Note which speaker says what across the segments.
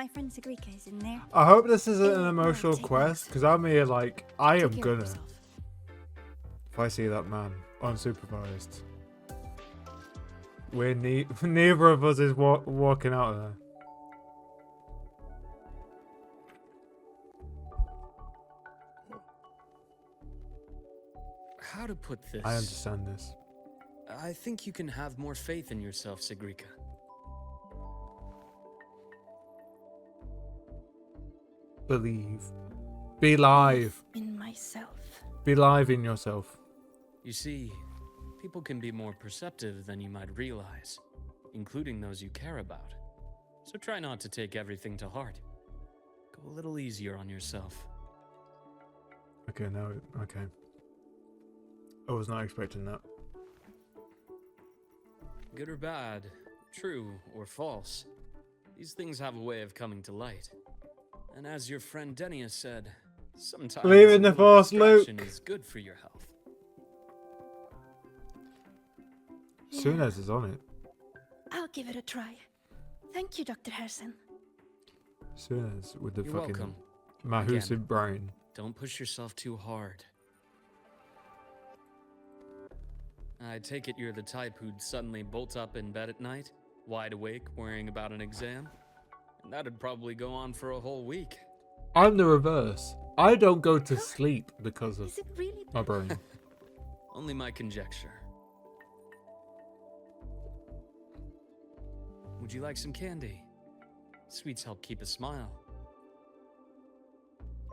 Speaker 1: My friend Segue is in there.
Speaker 2: I hope this isn't an
Speaker 1: No,
Speaker 2: emotional
Speaker 1: take
Speaker 2: quest,
Speaker 1: notes.
Speaker 2: because I'm here like, I am
Speaker 1: Take care of
Speaker 2: gonna.
Speaker 1: yourself.
Speaker 2: If I see that man, unsupervised. We're neither of us is walking out of there.
Speaker 3: How to put this?
Speaker 2: I understand this.
Speaker 3: I think you can have more faith in yourself, Segue.
Speaker 2: Believe. Be live.
Speaker 1: In myself.
Speaker 2: Be live in yourself.
Speaker 3: You see, people can be more perceptive than you might realize, including those you care about. So try not to take everything to heart. Go a little easier on yourself.
Speaker 2: Okay, now, okay. I was not expecting that.
Speaker 3: Good or bad, true or false, these things have a way of coming to light. And as your friend Denia said, sometimes
Speaker 2: Believe in
Speaker 3: a
Speaker 2: the
Speaker 3: little
Speaker 2: Force,
Speaker 3: distraction
Speaker 2: Luuk.
Speaker 3: is good for your health.
Speaker 2: Soon as is on it.
Speaker 1: I'll give it a try. Thank you, Dr. Harrison.
Speaker 2: Soon as with the
Speaker 3: You're
Speaker 2: fucking
Speaker 3: welcome.
Speaker 2: Mahusu
Speaker 3: Again.
Speaker 2: brain.
Speaker 3: Don't push yourself too hard. I take it you're the type who'd suddenly bolt up in bed at night, wide awake, worrying about an exam? And that'd probably go on for a whole week.
Speaker 2: I'm the reverse. I don't go to sleep because of
Speaker 1: Is it really
Speaker 2: my brain.
Speaker 3: Only my conjecture. Would you like some candy? Sweets help keep a smile.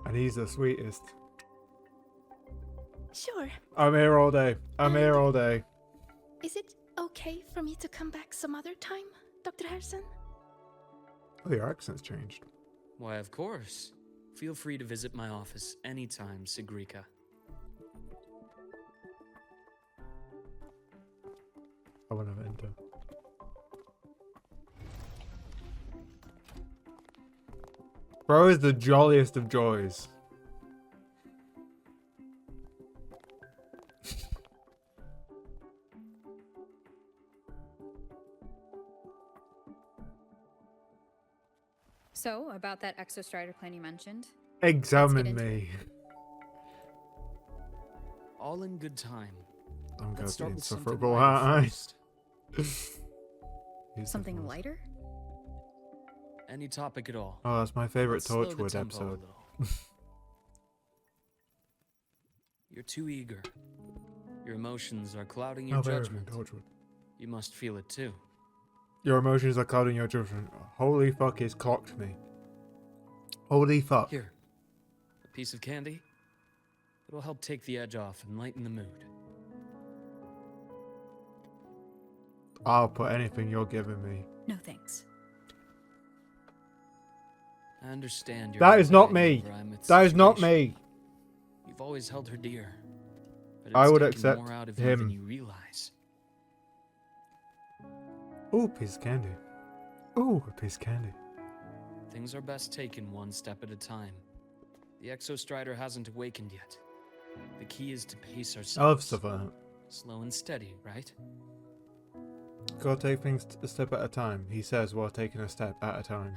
Speaker 2: And he's the sweetest.
Speaker 1: Sure.
Speaker 2: I'm here all day. I'm here all day.
Speaker 1: Is it okay for me to come back some other time, Dr. Harrison?
Speaker 2: Oh, your accent's changed.
Speaker 3: Why, of course. Feel free to visit my office anytime, Segue.
Speaker 2: I want to enter. Bro is the jolliest of joys.
Speaker 4: So, about that Exostrider plan you mentioned?
Speaker 2: Examine
Speaker 4: into
Speaker 2: me.
Speaker 3: All in good time.
Speaker 2: I'm
Speaker 3: Let's start
Speaker 2: going
Speaker 3: with something
Speaker 2: insufferable,
Speaker 3: lighter
Speaker 2: aren't I?
Speaker 3: first.
Speaker 2: He's the
Speaker 4: Something
Speaker 2: worst.
Speaker 4: lighter?
Speaker 3: Any topic at all.
Speaker 2: Oh, that's my favorite
Speaker 3: Let's slow the
Speaker 2: Torchwood
Speaker 3: tempo a
Speaker 2: episode.
Speaker 3: little. You're too eager. Your emotions are clouding your
Speaker 2: Oh, very
Speaker 3: judgment.
Speaker 2: good Torchwood.
Speaker 3: You must feel it too.
Speaker 2: Your emotions are clouding your judgment. Holy fuck, he's clocked me. Holy fuck.
Speaker 3: Here, a piece of candy. It'll help take the edge off and lighten the mood.
Speaker 2: I'll put anything you're giving me.
Speaker 4: No thanks.
Speaker 3: I understand your
Speaker 2: That is not
Speaker 3: anxiety
Speaker 2: me.
Speaker 3: over Emmett's
Speaker 2: That is not
Speaker 3: situation.
Speaker 2: me.
Speaker 3: You've always held her dear. But
Speaker 2: I
Speaker 3: it's
Speaker 2: would
Speaker 3: taken
Speaker 2: accept
Speaker 3: more out of you
Speaker 2: him.
Speaker 3: than you realize.
Speaker 2: Ooh, piece of candy. Ooh, a piece of candy.
Speaker 3: Things are best taken one step at a time. The Exostrider hasn't awakened yet. The key is to pace ourselves.
Speaker 2: I love stuff like that.
Speaker 3: Slow and steady, right?
Speaker 2: Gotta take things a step at a time, he says while taking a step at a time.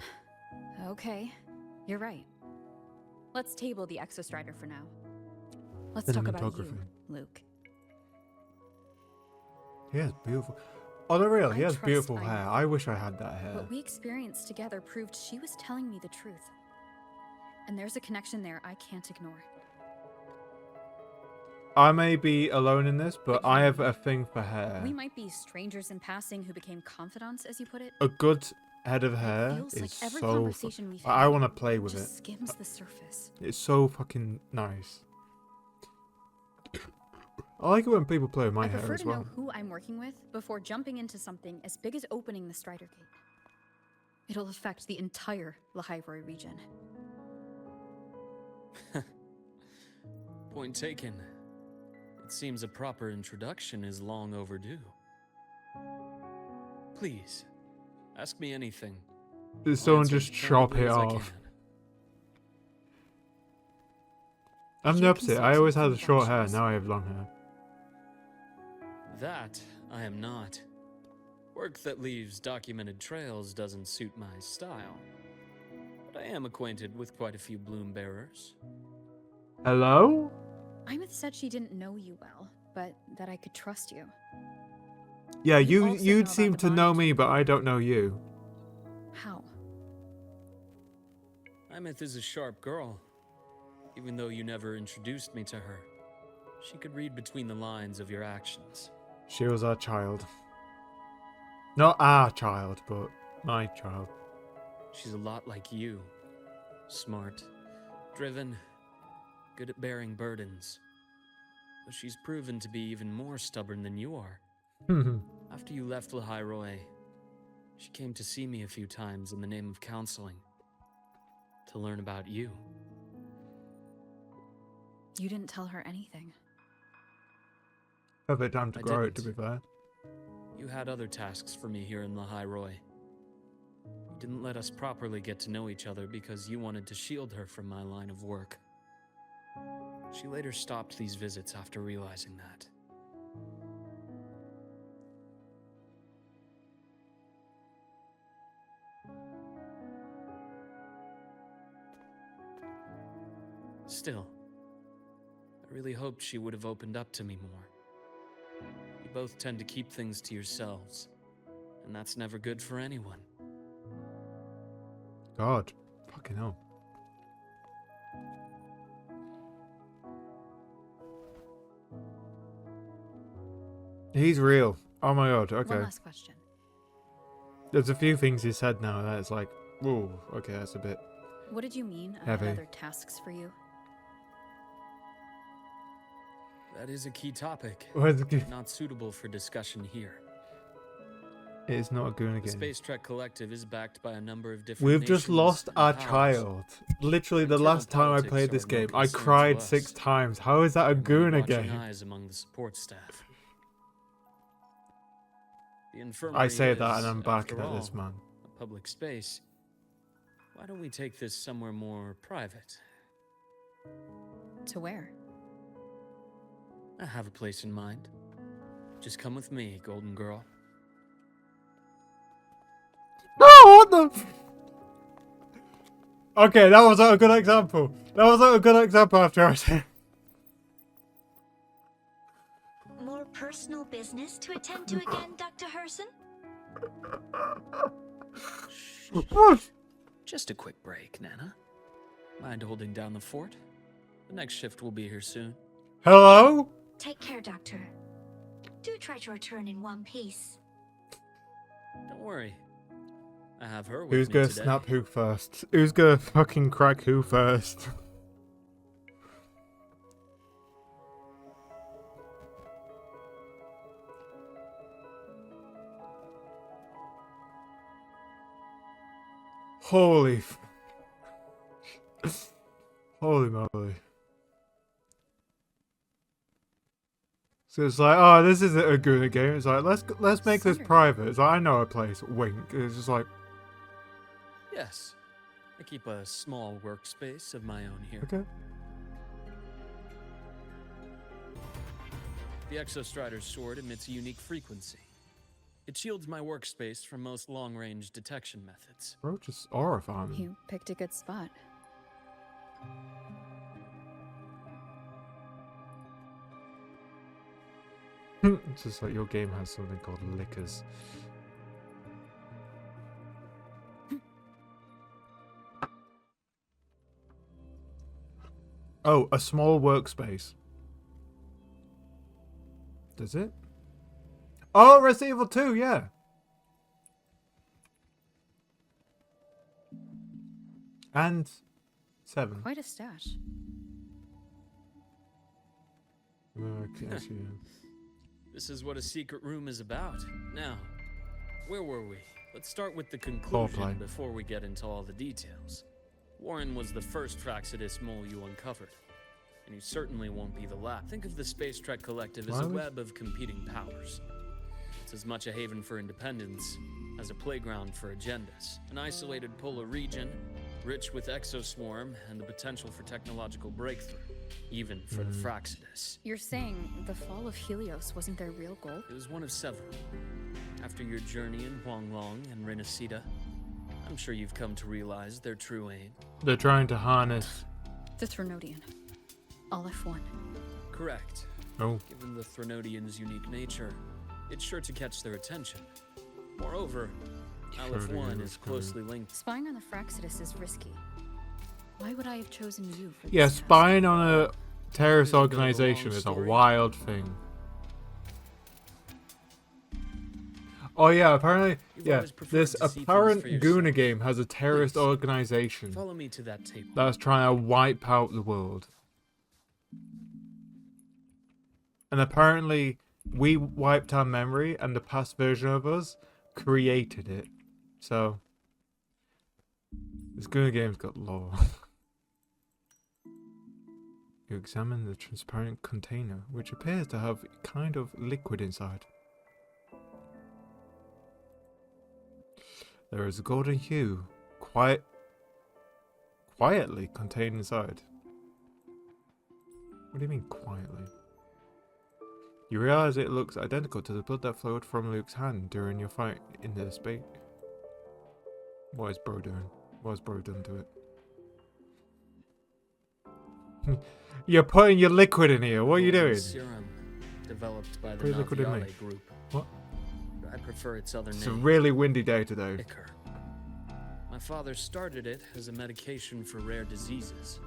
Speaker 4: Okay, you're right. Let's table the Exostrider for now. Let's talk about you,
Speaker 2: Cinematography.
Speaker 4: Luke.
Speaker 2: He has beautiful... On the real, he
Speaker 4: I
Speaker 2: has
Speaker 4: trust
Speaker 2: beautiful
Speaker 4: I
Speaker 2: hair.
Speaker 4: know.
Speaker 2: I wish I had that hair.
Speaker 4: What we experienced together proved she was telling me the truth. And there's a connection there I can't ignore.
Speaker 2: I may be alone in this, but
Speaker 4: But
Speaker 2: I
Speaker 4: you-
Speaker 2: have a thing for hair.
Speaker 4: We might be strangers in passing who became confidants, as you put it.
Speaker 2: A good head of
Speaker 4: It
Speaker 2: hair
Speaker 4: feels
Speaker 2: is
Speaker 4: like every
Speaker 2: so...
Speaker 4: conversation we've
Speaker 2: I
Speaker 4: had
Speaker 2: want to play with
Speaker 4: just
Speaker 2: it.
Speaker 4: skims the surface.
Speaker 2: It's so fucking nice. I like it when people play with my
Speaker 4: I
Speaker 2: hair
Speaker 4: prefer
Speaker 2: as
Speaker 4: to
Speaker 2: well.
Speaker 4: know who I'm working with before jumping into something as big as opening the Strider Gate. It'll affect the entire Lahairoi region.
Speaker 3: Point taken. It seems a proper introduction is long overdue. Please, ask me anything.
Speaker 2: Did
Speaker 3: I'll
Speaker 2: someone
Speaker 3: answer
Speaker 2: just
Speaker 3: as
Speaker 2: chop
Speaker 3: candidly
Speaker 2: it
Speaker 3: as I
Speaker 2: off?
Speaker 3: can.
Speaker 2: I'm
Speaker 4: Did
Speaker 2: the
Speaker 4: you
Speaker 2: opposite.
Speaker 4: consult
Speaker 2: I always
Speaker 4: some
Speaker 2: had short hair,
Speaker 4: functions?
Speaker 2: now I have long hair.
Speaker 3: That I am not. Work that leaves documented trails doesn't suit my style. am acquainted with quite a few bloom bearers.
Speaker 2: Hello?
Speaker 4: Imeth said she didn't know you well, but that I could trust you.
Speaker 2: Yeah,
Speaker 4: You also know
Speaker 2: you'd
Speaker 4: about
Speaker 2: seem
Speaker 4: the
Speaker 2: to know
Speaker 4: bond
Speaker 2: me,
Speaker 4: between
Speaker 2: but I don't know you.
Speaker 4: How?
Speaker 3: Imeth is a sharp girl. Even though you never introduced me to her, she could read between the lines of your actions.
Speaker 2: She was our child. Not our child, but my child.
Speaker 3: She's a lot like you. Smart, driven, good at bearing burdens. But she's proven to be even more stubborn than you are. After you left Lahairoi, she came to see me a few times in the name of counseling. To learn about you.
Speaker 4: You didn't tell her anything.
Speaker 2: A bit time to
Speaker 3: I
Speaker 2: grow it, to
Speaker 3: didn't.
Speaker 2: be fair.
Speaker 3: You had other tasks for me here in Lahairoi. You didn't let us properly get to know each other because you wanted to shield her from my line of work. She later stopped these visits after realizing that. Still, I really hoped she would have opened up to me more. You both tend to keep things to yourselves, and that's never good for anyone.
Speaker 2: God. Fucking hell. He's real. Oh my god, okay.
Speaker 4: One last question.
Speaker 2: There's a few things he said now that it's like, ooh, okay, that's a bit...
Speaker 4: What did you mean I
Speaker 2: Heavy.
Speaker 4: had other tasks for you?
Speaker 3: That is a key topic,
Speaker 2: Where's the...
Speaker 3: not suitable for discussion here.
Speaker 2: It's not a goon
Speaker 3: The
Speaker 2: again.
Speaker 3: Space Trek Collective is backed by a number of different
Speaker 2: We've just
Speaker 3: nations
Speaker 2: lost
Speaker 3: and
Speaker 2: our
Speaker 3: powers.
Speaker 2: child. Literally, the
Speaker 3: Internal
Speaker 2: last time I
Speaker 3: politics
Speaker 2: played
Speaker 3: are
Speaker 2: this
Speaker 3: of no
Speaker 2: game, I
Speaker 3: concern to
Speaker 2: cried
Speaker 3: us.
Speaker 2: 6 times. How is that a
Speaker 3: There are
Speaker 2: goon
Speaker 3: many watching
Speaker 2: again?
Speaker 3: eyes among the support staff. The infirmary
Speaker 2: I say that
Speaker 3: is,
Speaker 2: and I'm back
Speaker 3: after
Speaker 2: at this,
Speaker 3: all,
Speaker 2: man.
Speaker 3: a public space. Why don't we take this somewhere more private?
Speaker 4: To where?
Speaker 3: I have a place in mind. Just come with me, Golden Girl.
Speaker 2: No, what the... Okay, that was not a good example. That was not a good example after I said...
Speaker 5: More personal business to attend to again, Dr. Herson?
Speaker 3: Just a quick break, Nana. Mind holding down the fort? The next shift will be here soon.
Speaker 2: Hello?
Speaker 5: Take care, Doctor. Do try to return in one piece.
Speaker 3: Don't worry. I have her with
Speaker 2: Who's
Speaker 3: me
Speaker 2: gonna
Speaker 3: today.
Speaker 2: snap who first? Who's gonna fucking crack who first? Holy holy moly. So it's like, oh, this isn't a good game. It's like, let's make this
Speaker 4: Sorry.
Speaker 2: private. It's like, I know a place. Wink. It's just like,
Speaker 3: Yes. I keep a small workspace of my own here.
Speaker 2: okay.
Speaker 3: The Exostrider's sword emits a unique frequency. It shields my workspace from most long-range detection methods.
Speaker 2: Bro, just aura farming.
Speaker 4: You picked a good spot.
Speaker 2: It's just like your game has something called liquors. Oh, a small workspace. Does it? Oh, Resident Evil 2, yeah. And 7.
Speaker 4: Quite a stash.
Speaker 2: Okay, actually, yeah.
Speaker 3: This is what a secret room is about. Now, where were we? Let's start with the conclusion
Speaker 2: Foreplay.
Speaker 3: before we get into all the details. Warren was the first Fraxidus mole you uncovered, and you certainly won't be the last. Think of the Space Trek Collective as a
Speaker 2: Why?
Speaker 3: web of competing powers. It's as much a haven for independence as a playground for agendas. An isolated polar region, rich with exoswarm and the potential for technological breakthrough, even for the Fraxidus.
Speaker 4: You're saying the fall of Helios wasn't their real goal?
Speaker 3: It was one of several. After your journey in Huanglong and Renacida, I'm sure you've come to realize their true aim.
Speaker 2: They're trying to harness.
Speaker 4: The Threnodian. Aleph 1.
Speaker 3: Correct.
Speaker 2: Oh,
Speaker 3: Given the Threnodian's unique nature, it's sure to catch their attention. Moreover, Aleph 1 is closely linked.
Speaker 4: Spying on the Fraxidus is risky. Why would I have chosen you for this
Speaker 2: yeah,
Speaker 4: task?
Speaker 2: spying on a terrorist
Speaker 3: Here's a bit of a
Speaker 2: organization
Speaker 3: long
Speaker 2: is a
Speaker 3: story.
Speaker 2: wild thing. Oh yeah, apparently,
Speaker 3: You've
Speaker 2: yeah,
Speaker 3: always preferred
Speaker 2: this
Speaker 3: to see things
Speaker 2: apparent
Speaker 3: for
Speaker 2: Guna
Speaker 3: yourself.
Speaker 2: game has a terrorist
Speaker 3: Please,
Speaker 2: organization
Speaker 3: Follow me to that table.
Speaker 2: that's trying to wipe out the world. And apparently, we wiped our memory, and the past version of us created it. So, this Guna game's got lore. You examine the transparent container, which appears to have kind of liquid inside. There is a golden hue, quietly contained inside. What do you mean, quietly? You realize it looks identical to the blood that flowed from Luke's hand during your fight in the space. What is bro doing? What has bro done to it? You're putting your liquid in here. What are you
Speaker 3: Golden
Speaker 2: doing?
Speaker 3: Serum, developed by the
Speaker 2: Put liquid in me.
Speaker 3: Naviale group.
Speaker 2: What?
Speaker 3: I prefer its other
Speaker 2: It's a
Speaker 3: name.
Speaker 2: really windy day today.
Speaker 3: Ichor. My father started it as a medication for rare diseases.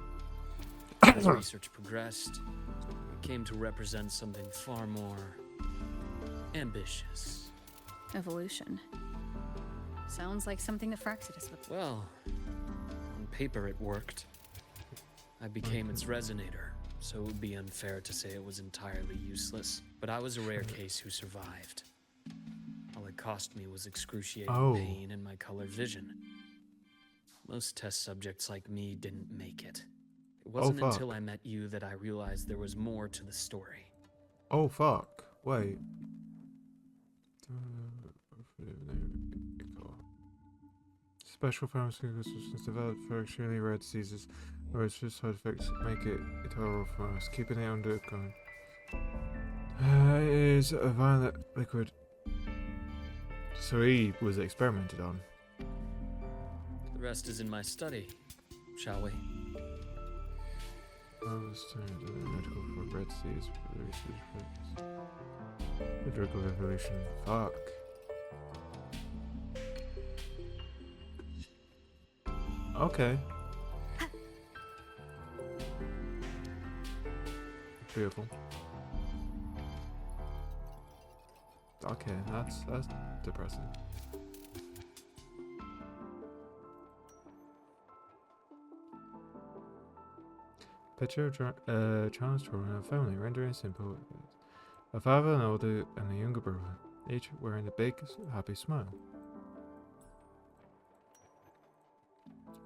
Speaker 3: As research progressed, it came to represent something far more ambitious.
Speaker 4: Evolution. Sounds like something the Fraxidus would...
Speaker 3: Well, on paper it worked. I became its resonator, so it would be unfair to say it was entirely useless. But I was a rare case who survived. All it cost me was excruciating
Speaker 2: Oh.
Speaker 3: pain and my colored vision. Most test subjects like me didn't make it. It wasn't
Speaker 2: fuck.
Speaker 3: until I met you that I realized there was more to the story.
Speaker 2: Oh fuck. Wait. Special pharmaceutical substance developed for extremely rare diseases where its side effects make it intolerable for us, keeping it under control. It is a violet liquid. So he was experimented on.
Speaker 3: The rest is in my study, shall we?
Speaker 2: Medical for red disease. The drug of evolution. Fuck. Okay. Beautiful. Okay, that's depressing. Picture of Charles Troy, a family, rendering it simple. A father, an older, and a younger brother, each wearing a big, happy smile.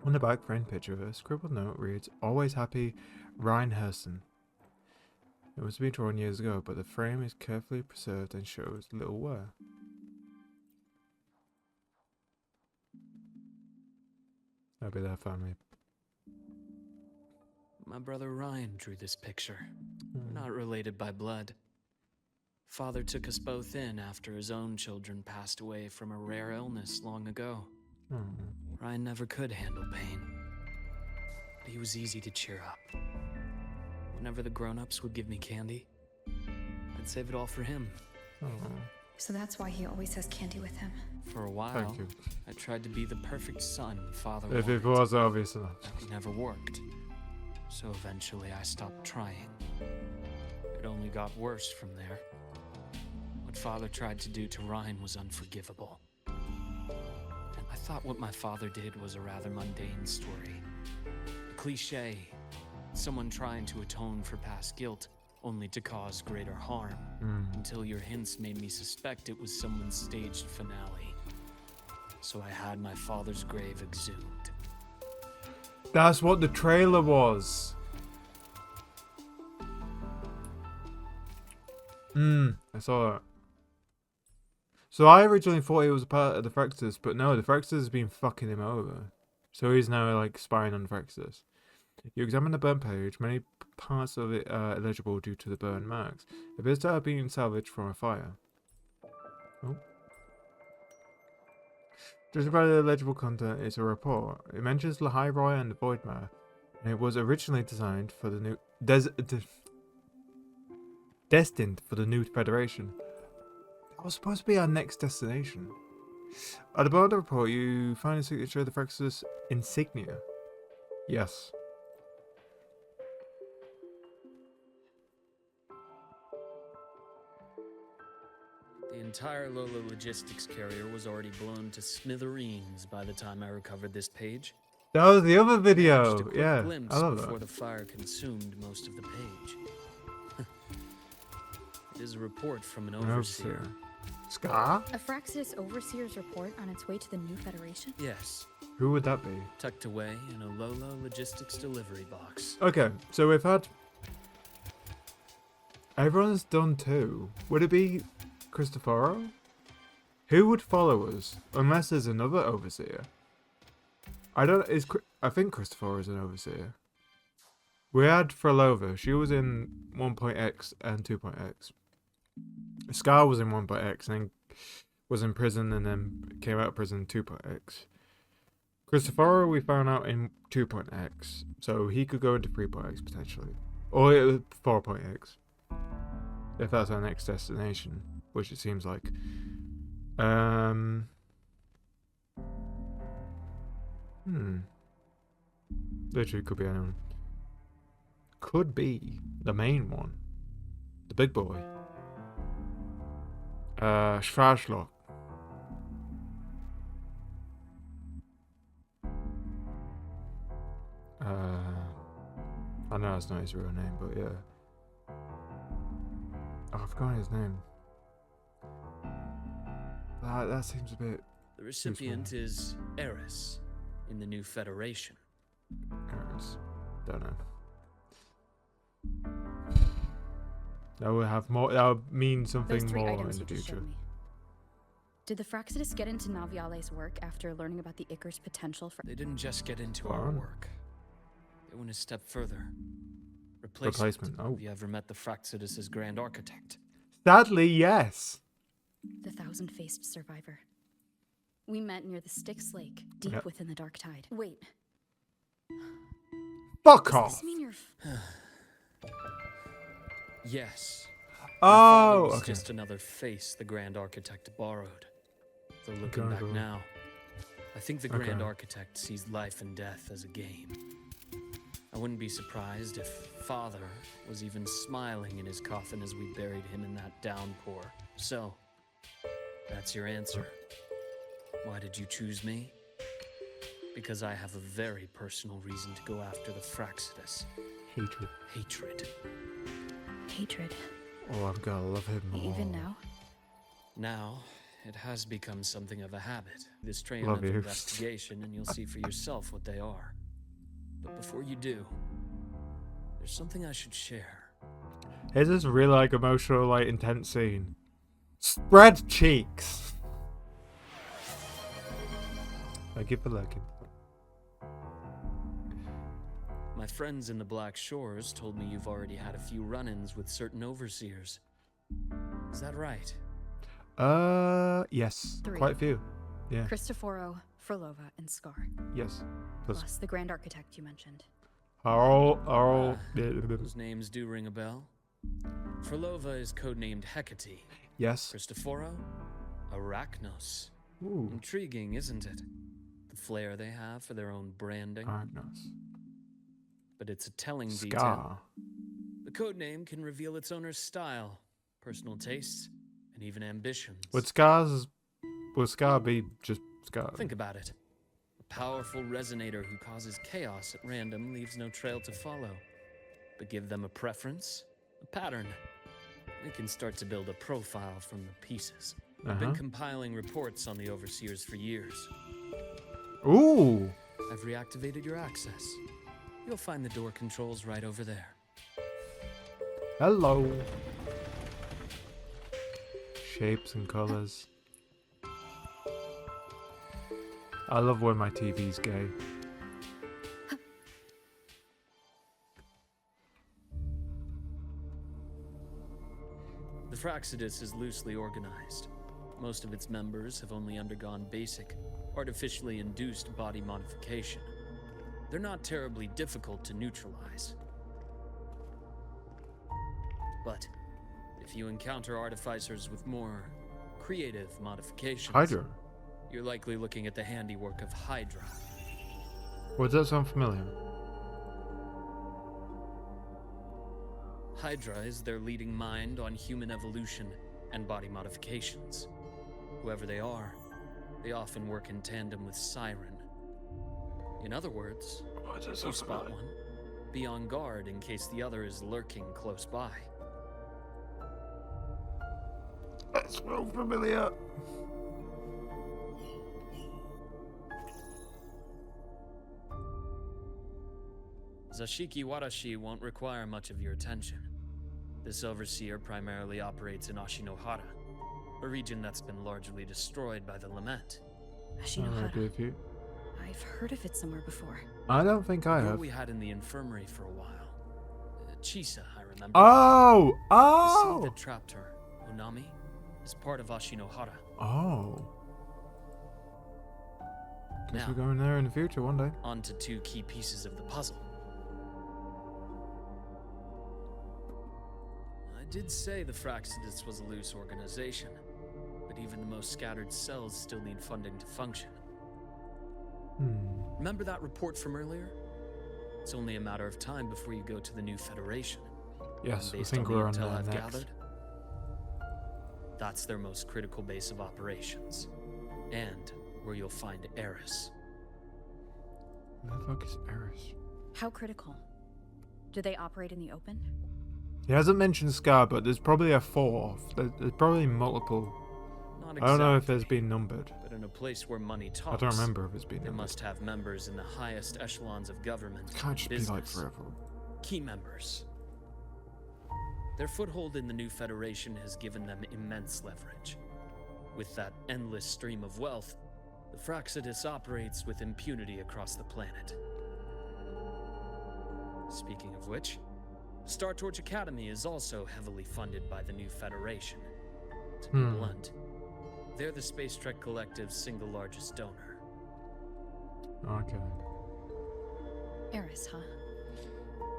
Speaker 2: On the back front picture, a scribbled note reads, "Always happy, Ryan Herson." It was to be drawn years ago, but the frame is carefully preserved and shows little wear. That'll be their family.
Speaker 3: My brother Ryan drew this picture. We're not related by blood. Father took us both in after his own children passed away from a rare illness long ago. Ryan never could handle pain, but he was easy to cheer up. Whenever the grown-ups would give me candy, I'd save it all for him.
Speaker 4: So that's why he always has candy with him.
Speaker 3: For a while,
Speaker 2: Thank you.
Speaker 3: I tried to be the perfect son Father
Speaker 2: If it
Speaker 3: wanted.
Speaker 2: was obvious enough.
Speaker 3: That never worked. So eventually I stopped trying. It only got worse from there. What Father tried to do to Ryan was unforgivable. And I thought what my father did was a rather mundane story. A cliché. Someone trying to atone for past guilt, only to cause greater harm. Until your hints made me suspect it was someone's staged finale. So I had my father's grave exhumed.
Speaker 2: That's what the trailer was. I saw that. So I originally thought he was a part of the Fraxidus, but no, the Fraxidus has been fucking him over. So he's now like spying on the Fraxidus. You examine the burnt page. Many parts of it are illegible due to the burn marks. It appears to have been salvaged from a fire. Oh. Judging by the legible content, it's a report. It mentions Lahairoi and the Voidmare, and it was originally designed for the new destined for the new Federation. That was supposed to be our next destination. At the bottom of the report, you find a signature of the Fraxis insignia. Yes.
Speaker 3: The entire Lola logistics carrier was already blown to smithereens by the time I recovered this page.
Speaker 2: That was the other
Speaker 3: Just a
Speaker 2: video.
Speaker 3: quick
Speaker 2: Yeah,
Speaker 3: glimpse
Speaker 2: I love
Speaker 3: before
Speaker 2: that.
Speaker 3: the fire consumed most of the page. It is a report from an overseer.
Speaker 2: Scar?
Speaker 4: A Fraxis Overseer's report on its way to the new Federation?
Speaker 3: Yes,
Speaker 2: Who would that be?
Speaker 3: tucked away in a Lola logistics delivery box.
Speaker 2: Okay, so we've had... Everyone's done two. Would it be Cristoforo? Who would follow us? Unless there's another overseer. I think Cristoforo is an overseer. We had Frolova. She was in 1.x and 2.x. Scar was in 1.x and then was in prison and then came out of prison in 2.x. Cristoforo we found out in 2.x, so he could go into 3.x potentially. Or 4.x. If that's our next destination, which it seems like. Literally could be anyone. Could be the main one. The big boy. Schwarzloch. I know that's not his real name, but yeah. Oh, I've forgotten his name. That seems a bit...
Speaker 3: The recipient is Eris in the new Federation.
Speaker 2: Don't know. That would have more. That would mean something
Speaker 4: Those three
Speaker 2: more in
Speaker 4: items
Speaker 2: the
Speaker 4: you just
Speaker 2: future.
Speaker 4: showed me. Did the Fraxidus get into Naviale's work after learning about the Icar's potential for...
Speaker 3: They didn't just get into our
Speaker 2: Fun.
Speaker 3: work. They went a step further.
Speaker 2: Replacement, oh.
Speaker 3: Have you ever met the Fraxidus' Grand Architect?
Speaker 2: Sadly, yes.
Speaker 4: The thousand-faced survivor. We met near the Styx Lake, deep
Speaker 2: Yep.
Speaker 4: within the Dark Tide. Wait,
Speaker 2: Fuck
Speaker 4: does
Speaker 2: off.
Speaker 4: this mean you're...
Speaker 3: Yes. Your
Speaker 2: Oh,
Speaker 3: father was
Speaker 2: okay.
Speaker 3: just another face the Grand Architect borrowed. Though looking
Speaker 2: Grand
Speaker 3: back
Speaker 2: Ar-
Speaker 3: now, I think the Grand
Speaker 2: Okay.
Speaker 3: Architect sees life and death as a game. I wouldn't be surprised if Father was even smiling in his coffin as we buried him in that downpour. So, that's your answer. Why did you choose me? Because I have a very personal reason to go after the Fraxidus.
Speaker 2: Hatred.
Speaker 3: Hatred.
Speaker 4: Hatred.
Speaker 2: Oh, I've gotta love him more.
Speaker 4: Even now?
Speaker 3: Now, it has become something of a habit. This train
Speaker 2: Love
Speaker 3: of
Speaker 2: you.
Speaker 3: investigation, and you'll see for yourself what they are. But before you do, there's something I should share.
Speaker 2: Here's this really like emotional, like intense scene. Spread cheeks. Thank you for looking.
Speaker 3: My friends in the Black Shores told me you've already had a few run-ins with certain overseers. Is that right?
Speaker 2: Yes.
Speaker 4: Three.
Speaker 2: Quite a few. Yeah.
Speaker 4: Cristoforo, Frolova, and Scar.
Speaker 2: Yes. Plus,
Speaker 4: Plus the Grand Architect you mentioned.
Speaker 2: all.
Speaker 3: Those names do ring a bell. Frolova is codenamed Hecate.
Speaker 2: Yes.
Speaker 3: Cristoforo, Arachnos.
Speaker 2: Ooh.
Speaker 3: Intriguing, isn't it? The flair they have for their own branding.
Speaker 2: Arachnos.
Speaker 3: But it's a telling detail.
Speaker 2: Scar.
Speaker 3: The codename can reveal its owner's style, personal tastes, and even ambitions.
Speaker 2: Would Scar be just Scar?
Speaker 3: Think about it. A powerful resonator who causes chaos at random leaves no trail to follow. But give them a preference, a pattern. They can start to build a profile from the pieces. I've been compiling reports on the Overseers for years.
Speaker 2: Ooh.
Speaker 3: I've reactivated your access. You'll find the door controls right over there.
Speaker 2: Hello. Shapes and colors. I love when my TV's gay.
Speaker 3: The Fraxidus is loosely organized. Most of its members have only undergone basic artificially induced body modification. They're not terribly difficult to neutralize. But if you encounter artificers with more creative modifications,
Speaker 2: Hydra.
Speaker 3: you're likely looking at the handiwork of Hydra.
Speaker 2: Well, does that sound familiar?
Speaker 3: Hydra is their leading mind on human evolution and body modifications. Whoever they are, they often work in tandem with Siren. In other words, if you spot one, be on guard in case the other is lurking close by.
Speaker 2: That's so familiar.
Speaker 3: Zashiki Warashi won't require much of your attention. This overseer primarily operates in Ashinohara, a region that's been largely destroyed by the Lament.
Speaker 2: I
Speaker 4: Ashinohara.
Speaker 2: agree with you.
Speaker 4: I've heard of it somewhere before.
Speaker 2: I don't think I
Speaker 3: Girl
Speaker 2: have.
Speaker 3: we had in the infirmary for a while. Chisa, I remember.
Speaker 2: Oh!
Speaker 3: The
Speaker 2: Oh!
Speaker 3: sea that trapped her, Onami, is part of Ashinohara.
Speaker 2: Oh. Guess
Speaker 3: Now,
Speaker 2: we're going there in the future one day.
Speaker 3: on to two key pieces of the puzzle. I did say the Fraxidus was a loose organization, but even the most scattered cells still need funding to function. Remember that report from earlier? It's only a matter of time before you go to the new Federation.
Speaker 2: Yes, I
Speaker 3: Based
Speaker 2: think
Speaker 3: on the
Speaker 2: we're on
Speaker 3: intel
Speaker 2: there
Speaker 3: I've
Speaker 2: next.
Speaker 3: gathered, that's their most critical base of operations, and where you'll find Eris.
Speaker 2: Where the fuck is Eris?
Speaker 4: How critical? Do they operate in the open?
Speaker 2: He hasn't mentioned Scar, but there's probably a fourth. There's probably multiple.
Speaker 3: Not
Speaker 2: I don't know if
Speaker 3: exactly,
Speaker 2: there's been numbered.
Speaker 3: but in a place where money
Speaker 2: I
Speaker 3: talks,
Speaker 2: don't remember if it's been
Speaker 3: they
Speaker 2: numbered.
Speaker 3: must have members in the highest echelons of government.
Speaker 2: It can't just be like
Speaker 3: business.
Speaker 2: forever.
Speaker 3: Key members. Their foothold in the new Federation has given them immense leverage. With that endless stream of wealth, the Fraxidus operates with impunity across the planet. Speaking of which, Star Torch Academy is also heavily funded by the new Federation. To be blunt, they're the Space Trek Collective's single largest donor.
Speaker 2: Okay.
Speaker 4: Eris, huh?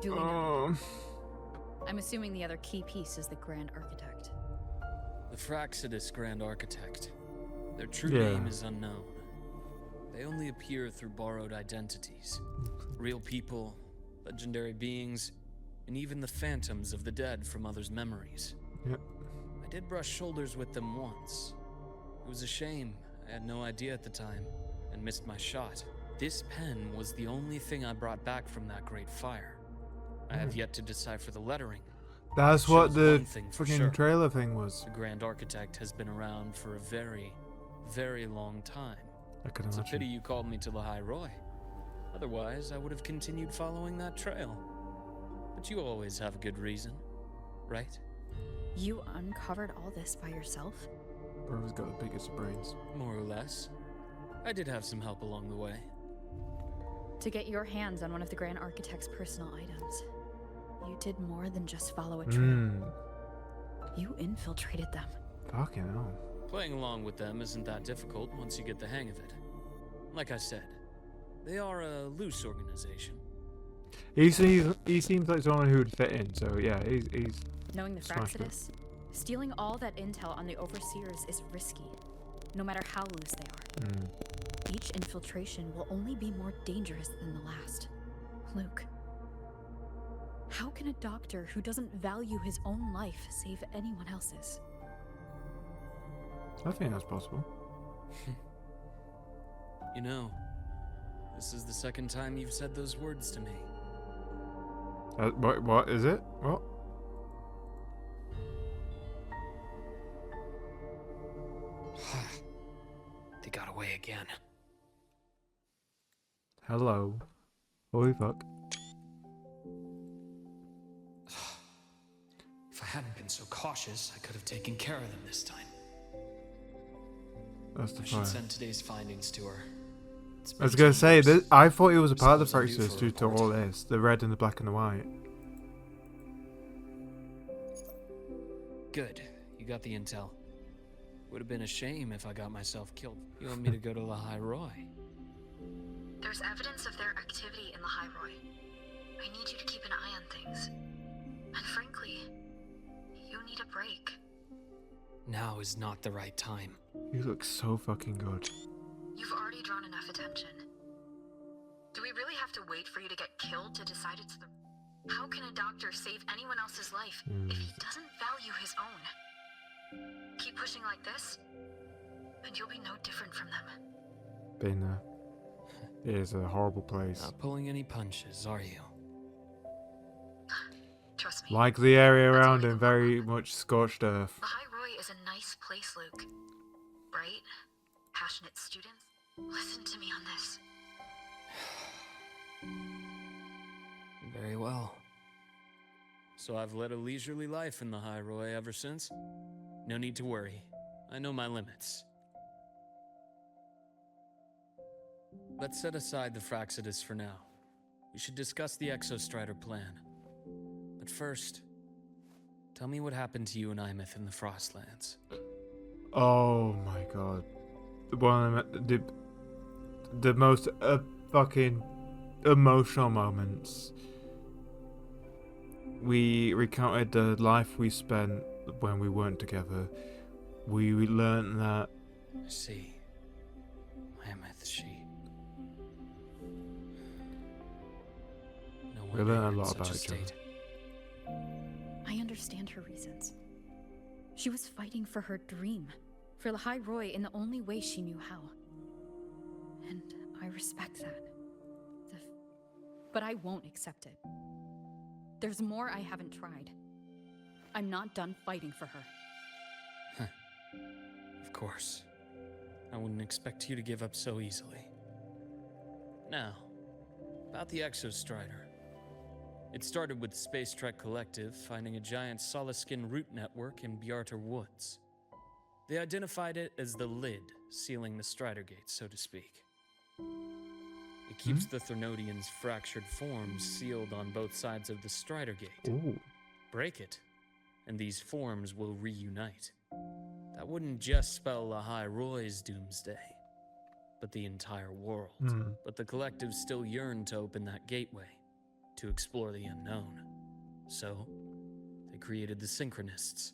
Speaker 4: Do we know?
Speaker 2: Um,
Speaker 4: I'm assuming the other key piece is the Grand Architect.
Speaker 3: The Fraxidus Grand Architect. Their true
Speaker 2: Yeah.
Speaker 3: name is unknown. They only appear through borrowed identities. Real people, legendary beings, and even the phantoms of the dead from others' memories.
Speaker 2: Yep.
Speaker 3: I did brush shoulders with them once. It was a shame. I had no idea at the time, and missed my shot. This pen was the only thing I brought back from that great fire. I have yet to decipher the lettering.
Speaker 2: That's what
Speaker 3: Shows
Speaker 2: the
Speaker 3: one thing for
Speaker 2: fucking
Speaker 3: sure.
Speaker 2: trailer thing was.
Speaker 3: The Grand Architect has been around for a very, very long time.
Speaker 2: I could
Speaker 3: It's a pity
Speaker 2: imagine.
Speaker 3: you called me to Lahai Roy. Otherwise, I would have continued following that trail. But you always have a good reason, right?
Speaker 4: You uncovered all this by yourself?
Speaker 2: Bro's got the biggest brains.
Speaker 3: More or less. I did have some help along the way.
Speaker 4: To get your hands on one of the Grand Architect's personal items, you did more than just follow a trail. You infiltrated them.
Speaker 2: Fucking hell.
Speaker 3: Playing along with them isn't that difficult once you get the hang of it. Like I said, they are a loose organization.
Speaker 2: He seems like someone who would fit in, so yeah, he's
Speaker 4: Knowing the
Speaker 2: Smashed it.
Speaker 4: Fraxidus, stealing all that intel on the Overseers is risky, no matter how loose they are. Each infiltration will only be more dangerous than the last. Luke, how can a doctor who doesn't value his own life save anyone else's?
Speaker 2: I think that's possible.
Speaker 3: You know, this is the second time you've said those words to me.
Speaker 2: What is it? What?
Speaker 3: They got away again.
Speaker 2: Hello. Holy fuck.
Speaker 3: If I hadn't been so cautious, I could have taken care of them this time.
Speaker 2: That's the
Speaker 3: I
Speaker 2: fire.
Speaker 3: should send today's findings to her. It's
Speaker 2: I was
Speaker 3: been
Speaker 2: gonna
Speaker 3: 2
Speaker 2: say
Speaker 3: years.
Speaker 2: that I thought he was a part of the
Speaker 3: Suppose I'm due
Speaker 2: Fraxis
Speaker 3: for a
Speaker 2: due to
Speaker 3: report.
Speaker 2: all this, the red and the black and the white.
Speaker 3: Good. You got the intel. Would have been a shame if I got myself killed. You want me to go to La High Roy?
Speaker 4: There's evidence of their activity in the High Roy. I need you to keep an eye on things. And frankly, you need a break.
Speaker 3: Now is not the right time.
Speaker 2: You look so fucking good.
Speaker 4: You've already drawn enough attention. Do we really have to wait for you to get killed to decide it's the... How can a doctor save anyone else's life if he doesn't value his own? Keep pushing like this, and you'll be no different from them.
Speaker 2: Been there. It is a horrible place.
Speaker 3: Not pulling any punches, are you?
Speaker 4: Trust me.
Speaker 2: Like the area around him, very much scorched earth.
Speaker 4: The High Roy is a nice place, Luke. Bright, passionate students. Listen to me on this.
Speaker 3: Very well. So I've led a leisurely life in the High Roy ever since? No need to worry. I know my limits. Let's set aside the Fraxidus for now. We should discuss the Exostrider plan. But first, tell me what happened to you and Imeth in the Frostlands.
Speaker 2: Oh my god. One of the most fucking emotional moments. We recounted the life we spent when we weren't together. We learned that...
Speaker 3: I see. Imeth, she... No
Speaker 2: We
Speaker 3: wonder
Speaker 2: learned a
Speaker 3: you're in
Speaker 2: lot
Speaker 3: such
Speaker 2: about each
Speaker 3: state.
Speaker 4: I understand her reasons. She was fighting for her dream, for the High Roy in the only way she knew how. And I respect that. But I won't accept it. There's more I haven't tried. I'm not done fighting for her.
Speaker 3: Of course. I wouldn't expect you to give up so easily. Now, about the Exostrider. It started with the Space Trek Collective finding a giant solid-skin root network in Bjarter Woods. They identified it as the lid sealing the Strider Gate, so to speak. It keeps the Thernodians' fractured forms sealed on both sides of the Strider Gate.
Speaker 2: Ooh.
Speaker 3: Break it, and these forms will reunite. That wouldn't just spell La High Roy's doomsday, but the entire world. But the Collective still yearned to open that gateway, to explore the unknown. So, they created the Synchronists.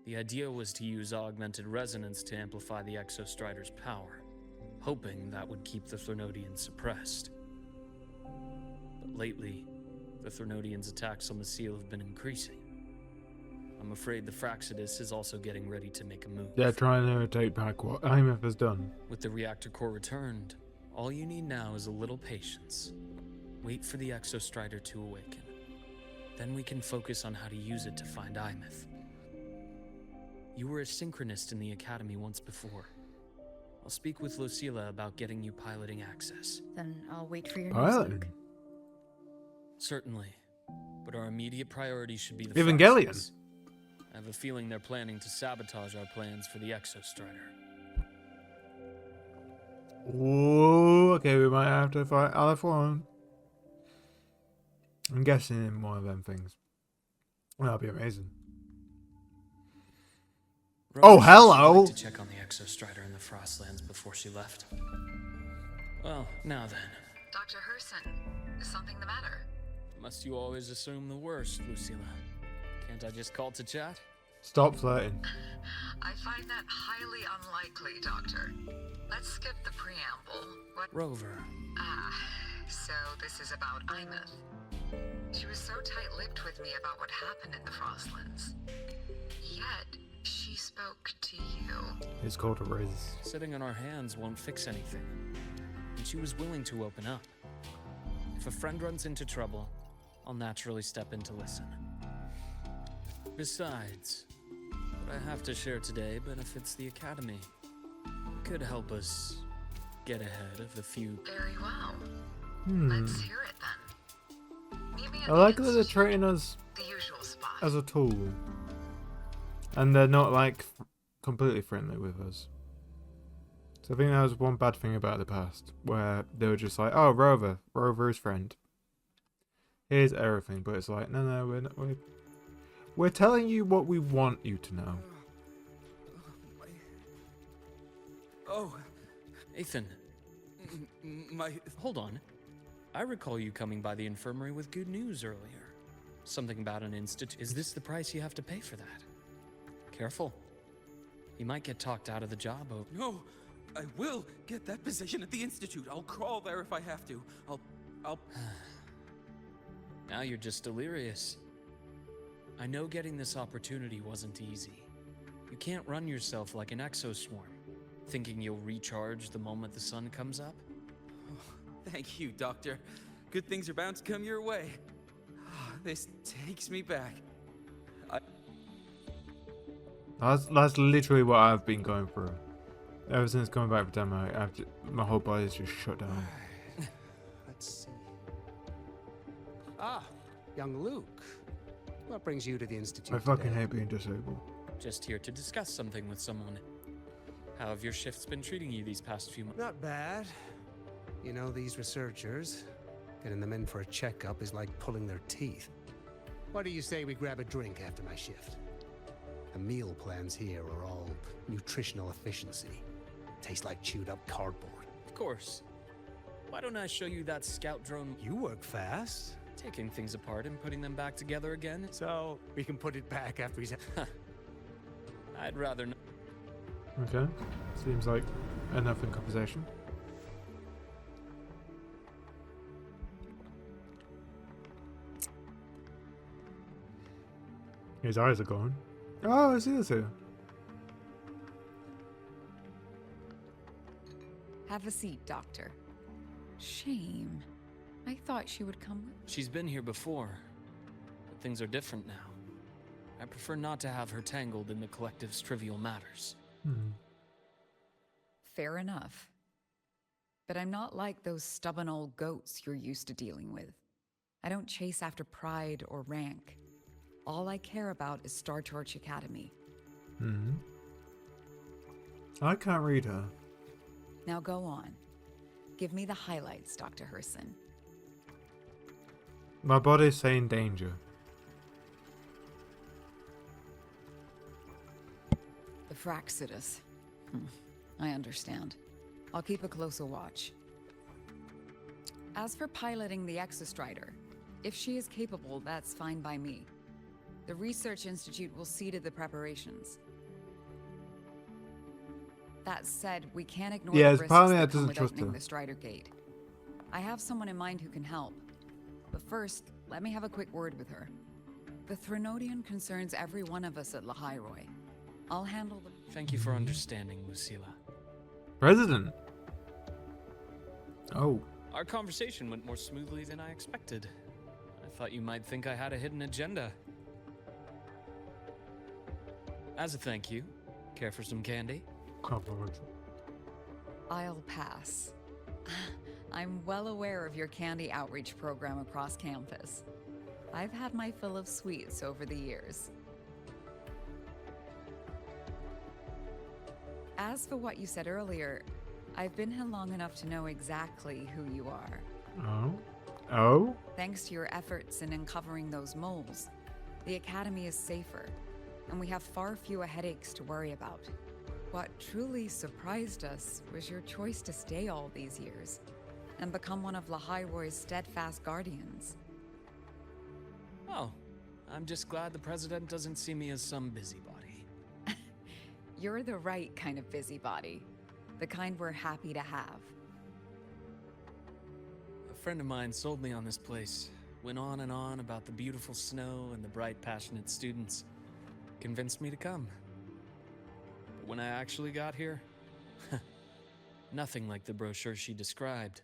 Speaker 3: The idea was to use augmented resonance to amplify the Exostrider's power, hoping that would keep the Thernodians suppressed. But lately, the Thernodians' attacks on the seal have been increasing. I'm afraid the Fraxidus is also getting ready to make a move.
Speaker 2: They're trying to take back what Imeth has done.
Speaker 3: With the reactor core returned, all you need now is a little patience. Wait for the Exostrider to awaken. Then we can focus on how to use it to find Imeth. You were a synchronist in the Academy once before. I'll speak with Lucilla about getting you piloting access.
Speaker 4: Then I'll wait for your news,
Speaker 2: Piloting?
Speaker 4: Luke.
Speaker 3: Certainly. But our immediate priority should be the
Speaker 2: Evangelion.
Speaker 3: Fraxidus. I have a feeling they're planning to sabotage our plans for the Exostrider.
Speaker 2: Ooh, okay, we might have to fight Aleph One. I'm guessing in one of them things. That'll be amazing. Oh,
Speaker 3: Rose said she'd
Speaker 2: hello!
Speaker 3: like to check on the Exostrider in the Frostlands before she left. Well, now then.
Speaker 4: Dr. Herson, is something the matter?
Speaker 3: Must you always assume the worst, Lucilla? Can't I just call to chat?
Speaker 2: Stop flirting.
Speaker 6: I find that highly unlikely, Doctor. Let's skip the preamble. What?
Speaker 3: Rover.
Speaker 6: So this is about Imeth. She was so tight-lipped with me about what happened in the Frostlands. Yet, she spoke to you.
Speaker 2: It's called a Riz.
Speaker 3: Sitting on our hands won't fix anything. And she was willing to open up. If a friend runs into trouble, I'll naturally step in to listen. Besides, what I have to share today benefits the Academy. It could help us get ahead of a few...
Speaker 6: Very well. Let's hear it then. Meet me at
Speaker 2: I
Speaker 6: the
Speaker 2: like that they're
Speaker 6: institute,
Speaker 2: treating us
Speaker 6: the usual spot.
Speaker 2: as a tool. And they're not, like, completely friendly with us. So I think that was one bad thing about the past, where they were just like, oh, Rover is friend. Here's everything, but it's like, no, we're not, we're telling you what we want you to know.
Speaker 7: Oh,
Speaker 3: Ethan,
Speaker 7: my...
Speaker 3: hold on. I recall you coming by the infirmary with good news earlier. Something about an institute. Is this the price you have to pay for that? Careful. You might get talked out of the job.
Speaker 7: No, I will get that position at the Institute. I'll crawl there if I have to. I'll...
Speaker 3: Now you're just delirious. I know getting this opportunity wasn't easy. You can't run yourself like an exoswarm, thinking you'll recharge the moment the sun comes up.
Speaker 7: Oh, thank you, Doctor. Good things are bound to come your way. This takes me back.
Speaker 2: That's literally what I've been going through. Ever since coming back from Denmark, my whole body's just shut down.
Speaker 8: Let's see. Ah, young Luke. What brings you to the Institute
Speaker 2: I fucking
Speaker 8: today?
Speaker 2: hate being disabled.
Speaker 3: Just here to discuss something with someone. How have your shifts been treating you these past few months?
Speaker 8: Not bad. You know, these researchers, getting them in for a checkup is like pulling their teeth. What do you say we grab a drink after my shift? The meal plans here are all nutritional efficiency. Taste like chewed up cardboard.
Speaker 3: Of course. Why don't I show you that scout drone?
Speaker 8: You work fast.
Speaker 3: Taking things apart and putting them back together again?
Speaker 8: So, we can put it back after he's...
Speaker 3: I'd rather not.
Speaker 2: Okay. Seems like enough in conversation. His eyes are gone. Oh, I see this here.
Speaker 9: Have a seat, Doctor. Shame. I thought she would come with...
Speaker 3: She's been here before, but things are different now. I prefer not to have her tangled in the collective's trivial matters.
Speaker 9: Fair enough. But I'm not like those stubborn old goats you're used to dealing with. I don't chase after pride or rank. All I care about is Star Torch Academy.
Speaker 2: I can't read her.
Speaker 9: Now go on. Give me the highlights, Dr. Herson.
Speaker 2: My body's saying danger.
Speaker 9: The Fraxidus. I understand. I'll keep a closer watch. As for piloting the Exostrider, if she is capable, that's fine by me. The Research Institute will see to the preparations. That said, we can't ignore
Speaker 2: Yeah,
Speaker 9: the
Speaker 2: it's
Speaker 9: risks
Speaker 2: probably
Speaker 9: that
Speaker 2: that
Speaker 9: come
Speaker 2: doesn't
Speaker 9: with
Speaker 2: trust
Speaker 9: opening
Speaker 2: her.
Speaker 9: the Strider Gate. I have someone in mind who can help. But first, let me have a quick word with her. The Threnodian concerns every one of us at Lahairoi. I'll handle the...
Speaker 3: Thank you for understanding, Lucilla.
Speaker 2: President. Oh.
Speaker 3: Our conversation went more smoothly than I expected. I thought you might think I had a hidden agenda. As a thank you, care for some candy?
Speaker 2: Compliment.
Speaker 9: I'll pass. I'm well aware of your candy outreach program across campus. I've had my fill of sweets over the years. As for what you said earlier, I've been here long enough to know exactly who you are.
Speaker 2: Oh. Oh?
Speaker 9: Thanks to your efforts in uncovering those moles, the Academy is safer, and we have far fewer headaches to worry about. What truly surprised us was your choice to stay all these years and become one of Lahairoi's steadfast guardians.
Speaker 3: Oh, I'm just glad the president doesn't see me as some busybody.
Speaker 9: You're the right kind of busybody, the kind we're happy to have.
Speaker 3: A friend of mine sold me on this place, went on and on about the beautiful snow and the bright, passionate students. Convinced me to come. But when I actually got here, nothing like the brochure she described.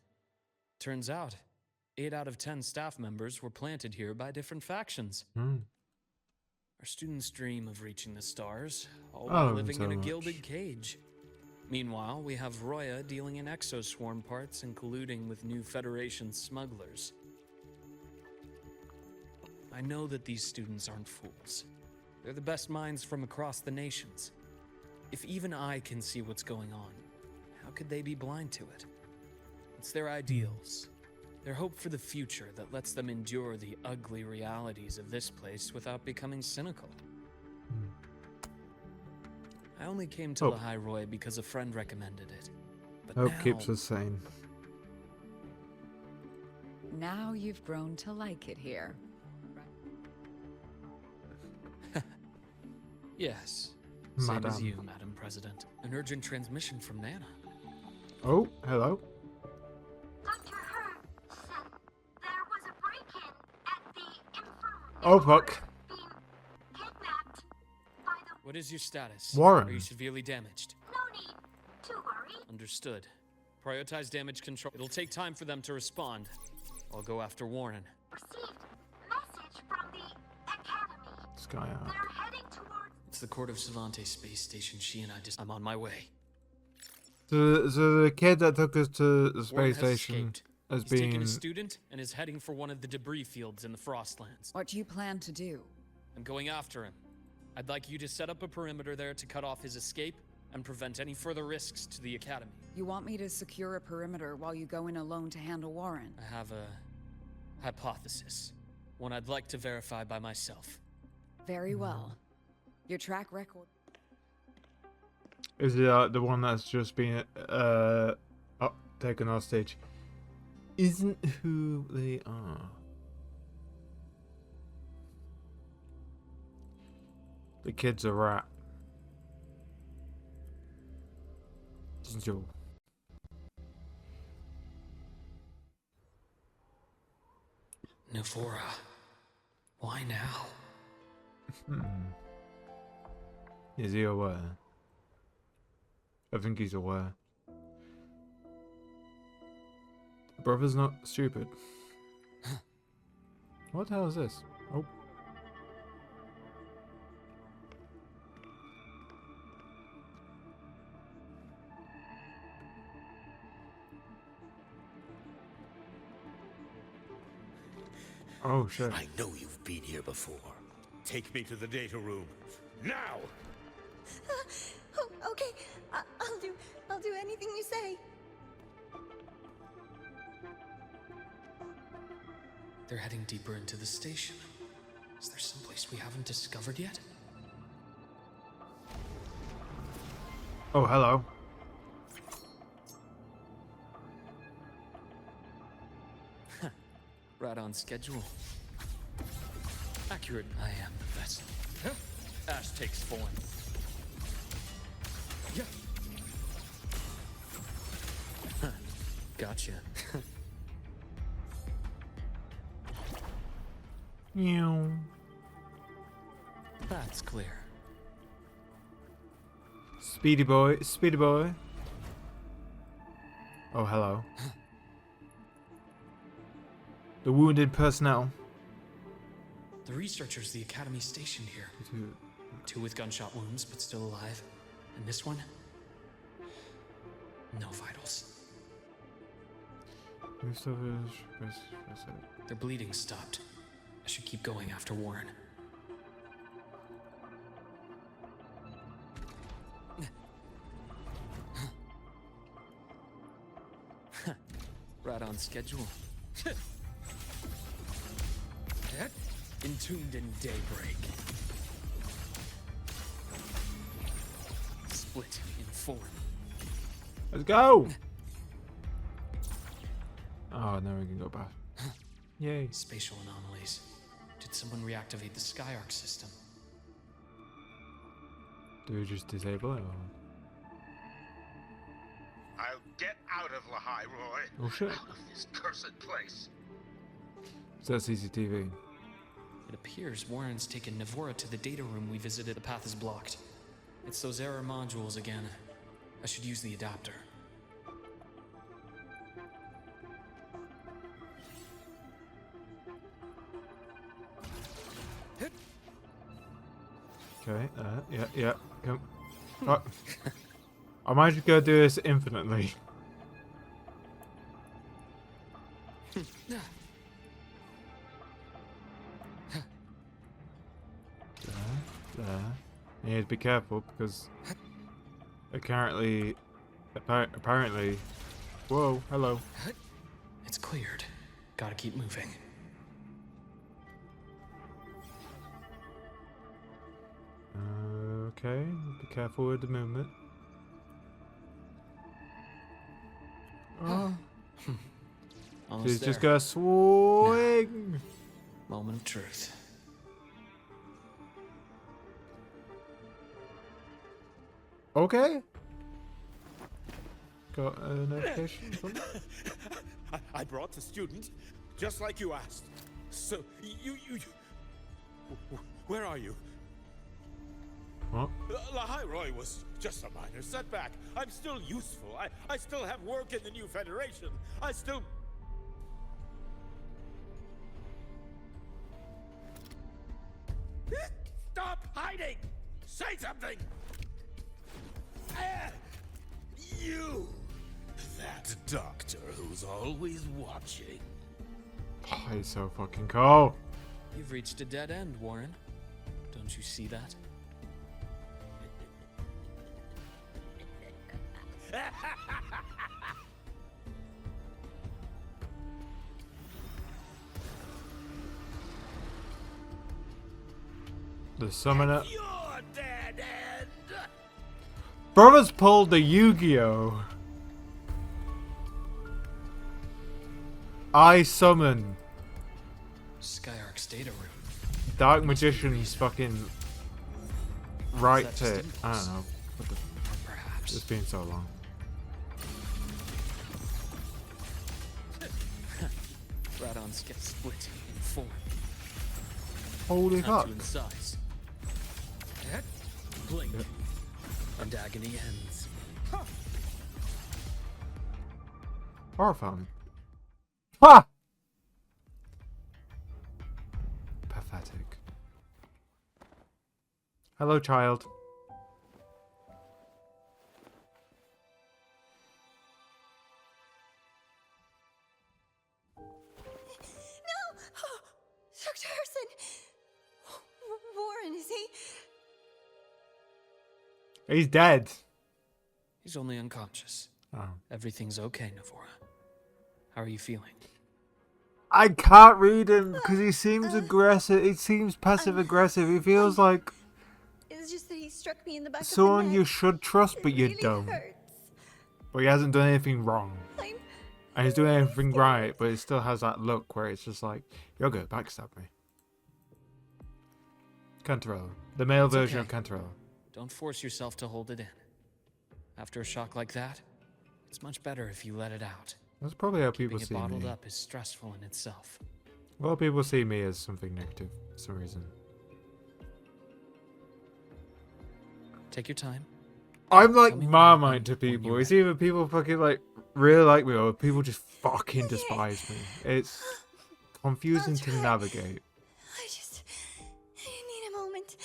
Speaker 3: Turns out, 8 out of 10 staff members were planted here by different factions. Our students dream of reaching the stars, all while living
Speaker 2: so
Speaker 3: in a
Speaker 2: much.
Speaker 3: gilded cage. Meanwhile, we have Roya dealing in exoswarm parts and colluding with new Federation smugglers. I know that these students aren't fools. They're the best minds from across the nations. If even I can see what's going on, how could they be blind to it? It's their ideals, their hope for the future that lets them endure the ugly realities of this place without becoming cynical. I only came to Lahai Roy because a friend recommended it. But
Speaker 2: Hope
Speaker 3: now,
Speaker 2: keeps us sane.
Speaker 9: Now you've grown to like it here.
Speaker 3: yes. Same as
Speaker 2: Madam.
Speaker 3: you, Madam President. An urgent transmission from Nana.
Speaker 2: Oh, hello.
Speaker 5: Dr. Hurd said there was a break-in at the infirmary.
Speaker 2: Oh, fuck.
Speaker 5: Being kidnapped by the...
Speaker 3: What is your status?
Speaker 2: Warren.
Speaker 3: Are you severely damaged?
Speaker 5: No need to worry.
Speaker 3: Understood. Prioritize damage control. It'll take time for them to respond. I'll go after Warren.
Speaker 5: Received message from the academy.
Speaker 2: Sky out.
Speaker 5: They're heading towards...
Speaker 3: It's the Court of Savante space station. She and I just... I'm on my way.
Speaker 2: So the kid that took us to the
Speaker 3: Warren
Speaker 2: space
Speaker 3: has
Speaker 2: station
Speaker 3: escaped.
Speaker 2: has
Speaker 3: He's taken
Speaker 2: been...
Speaker 3: a student and is heading for one of the debris fields in the Frostlands.
Speaker 9: What do you plan to do?
Speaker 3: I'm going after him. I'd like you to set up a perimeter there to cut off his escape and prevent any further risks to the Academy.
Speaker 9: You want me to secure a perimeter while you go in alone to handle Warren?
Speaker 3: I have a hypothesis. One I'd like to verify by myself.
Speaker 9: Very well. Your track record...
Speaker 2: Is it the one that's just been taken hostage? Isn't who they are. The kid's a rat. Joe.
Speaker 3: Navora. Why now?
Speaker 2: Is he aware? I think he's aware. The brother's not stupid. What the hell is this? Oh. Oh shit.
Speaker 10: I know you've been here before. Take me to the data room. Now!
Speaker 11: Okay, I'll do anything you say.
Speaker 3: They're heading deeper into the station. Is there someplace we haven't discovered yet?
Speaker 2: Oh, hello.
Speaker 3: Right on schedule. Accurate. I am the vessel. Ash takes form. Yeah. Gotcha.
Speaker 2: Meow.
Speaker 3: That's clear.
Speaker 2: Speedy boy, speedy boy. Oh, hello. The wounded personnel.
Speaker 3: The researchers the Academy stationed here. Two with gunshot wounds, but still alive. And this one? No vitals. Their bleeding stopped. I should keep going after Warren. Right on schedule. Entombed in daybreak. Split in form.
Speaker 2: Let's go! Oh, now we can go back. Yay.
Speaker 3: Spatial anomalies. Did someone reactivate the Skyark system?
Speaker 2: Do we just disable it or?
Speaker 10: I'll get out of Lahai Roy.
Speaker 2: Oh shit.
Speaker 10: Out of this cursed place.
Speaker 2: So that's CCTV.
Speaker 3: It appears Warren's taken Navora to the data room we visited. The path is blocked. It's those error modules again. I should use the adapter.
Speaker 2: Okay, yeah, come. Oh. I might just go do this infinitely. There. You need to be careful because apparently, whoa, hello.
Speaker 3: It's cleared. Gotta keep moving.
Speaker 2: Okay, be careful with the movement. Oh.
Speaker 3: Almost
Speaker 2: She's
Speaker 3: there.
Speaker 2: just gonna swing!
Speaker 3: Moment of truth.
Speaker 2: Okay. Got a notification from
Speaker 10: I brought the student, just like you asked. So, where are you?
Speaker 2: What?
Speaker 10: Lahai Roy was just a minor setback. I'm still useful. I still have work in the new Federation. I still... Stop hiding! Say something! You! That doctor who's always watching.
Speaker 2: Oh, he's so fucking cool.
Speaker 3: You've reached a dead end, Warren. Don't you see that?
Speaker 2: The summoner.
Speaker 10: Your dead end!
Speaker 2: Brothers pulled the Yu-Gi-Oh! I summon
Speaker 3: Skyark's data room.
Speaker 2: Dark Magician's fucking right
Speaker 3: Is that just
Speaker 2: tit. I don't know. What the
Speaker 3: Perhaps.
Speaker 2: It's been so long.
Speaker 3: Radon's get split in form.
Speaker 2: Holy
Speaker 3: Time
Speaker 2: fuck.
Speaker 3: to incise. Blink. And agony ends.
Speaker 2: Horrifying. Ha! Pathetic. Hello, child.
Speaker 11: No! Dr. Harrison! Warren, is he?
Speaker 2: He's dead.
Speaker 3: He's only unconscious.
Speaker 2: Oh.
Speaker 3: Everything's okay, Navora. How are you feeling?
Speaker 2: I can't read him because he seems aggressive. He seems passive aggressive. He feels like
Speaker 11: It's just that he struck me in the back
Speaker 2: someone
Speaker 11: of the
Speaker 2: you
Speaker 11: neck.
Speaker 2: should trust, but
Speaker 11: It
Speaker 2: you
Speaker 11: really
Speaker 2: don't.
Speaker 11: hurts.
Speaker 2: But he hasn't done anything wrong.
Speaker 11: I'm
Speaker 2: And he's doing everything right, but it still has that look where it's just like, you're good, backstab me. Cantarella. The male
Speaker 3: It's
Speaker 2: version
Speaker 3: okay.
Speaker 2: of Cantarella.
Speaker 3: Don't force yourself to hold it in. After a shock like that, it's much better if you let it out.
Speaker 2: That's probably how people
Speaker 3: Keeping
Speaker 2: see
Speaker 3: it bottled
Speaker 2: me.
Speaker 3: up is stressful in itself.
Speaker 2: A lot of people see me as something negative for some reason.
Speaker 3: Take your time.
Speaker 2: I'm like
Speaker 3: Tell me what
Speaker 2: Marmite
Speaker 3: happened
Speaker 2: to
Speaker 3: when you
Speaker 2: people.
Speaker 3: were
Speaker 2: It's either people fucking like really like me or people just fucking despise me. It's confusing to navigate.
Speaker 11: I need a moment.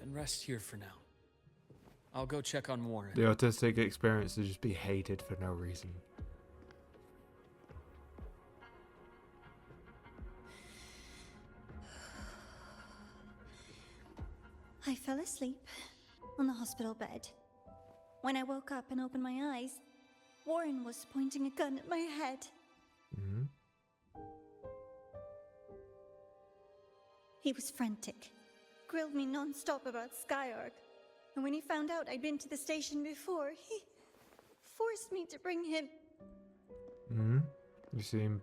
Speaker 3: Then rest here for now. I'll go check on Warren.
Speaker 2: The autistic experience to just be hated for no reason.
Speaker 11: I fell asleep on the hospital bed. When I woke up and opened my eyes, Warren was pointing a gun at my head.
Speaker 2: Hmm.
Speaker 11: He was frantic, grilled me non-stop about Skyark, and when he found out I'd been to the station before, he forced me to bring him.
Speaker 2: Hmm. You seem.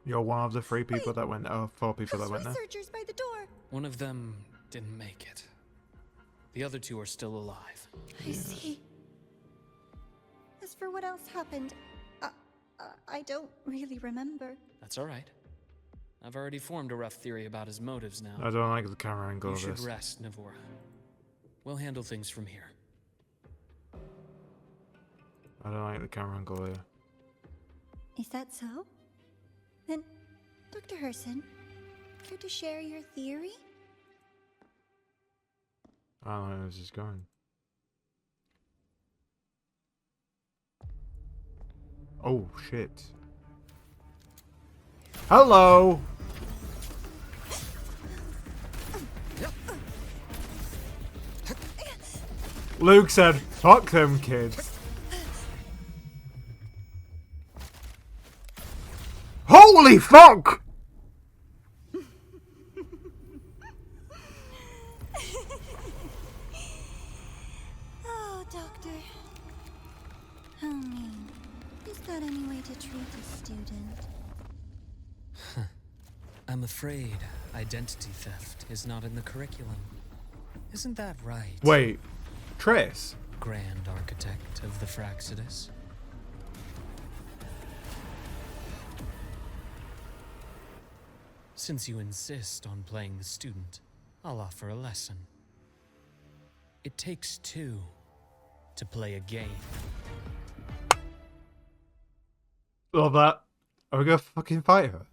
Speaker 2: You're one of the 4 people that went there.
Speaker 11: Researchers by the door.
Speaker 3: One of them didn't make it. The other 2 are still alive.
Speaker 11: I see. As for what else happened, I don't really remember.
Speaker 3: That's all right. I've already formed a rough theory about his motives now.
Speaker 2: I don't like the camera angle
Speaker 3: You
Speaker 2: of
Speaker 3: should
Speaker 2: this.
Speaker 3: rest, Navora. We'll handle things from here.
Speaker 2: I don't like the camera angle here.
Speaker 11: Is that so? Then, Dr. Herson, care to share your theory?
Speaker 2: I don't know where this is going. Oh shit. Hello! Luke said, fuck them kids. Holy fuck!
Speaker 11: Oh, Doctor. How mean. Is that any way to treat a student?
Speaker 3: I'm afraid identity theft is not in the curriculum. Isn't that right?
Speaker 2: Wait, Trace?
Speaker 3: Grand Architect of the Fraxidus. Since you insist on playing the student, I'll offer a lesson. It takes two to play a game.
Speaker 2: Love that. Are we gonna fucking fight her?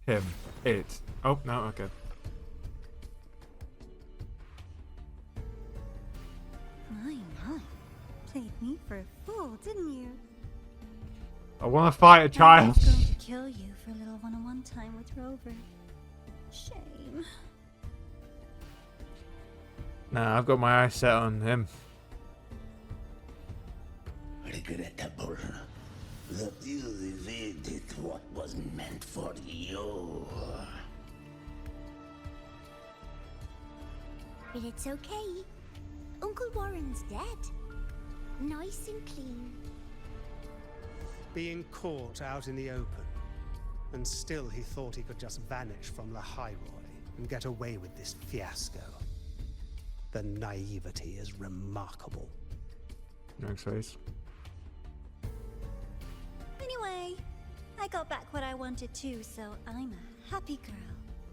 Speaker 2: Him. It. Oh, no, okay.
Speaker 11: My. Played me for a fool, didn't you?
Speaker 2: I wanna fight a
Speaker 11: I
Speaker 2: child.
Speaker 11: was going to kill you for a little one-on-one time with Rover. Shame.
Speaker 2: Nah, I've got my eyes set on him.
Speaker 12: Regrettable that you evaded what was meant for you.
Speaker 5: But it's okay. Uncle Warren's dead. Nice and clean.
Speaker 8: Being caught out in the open. And still he thought he could just vanish from the High Roy and get away with this fiasco. The naivety is remarkable.
Speaker 2: Next face.
Speaker 11: Anyway, I got back what I wanted too, so I'm a happy girl.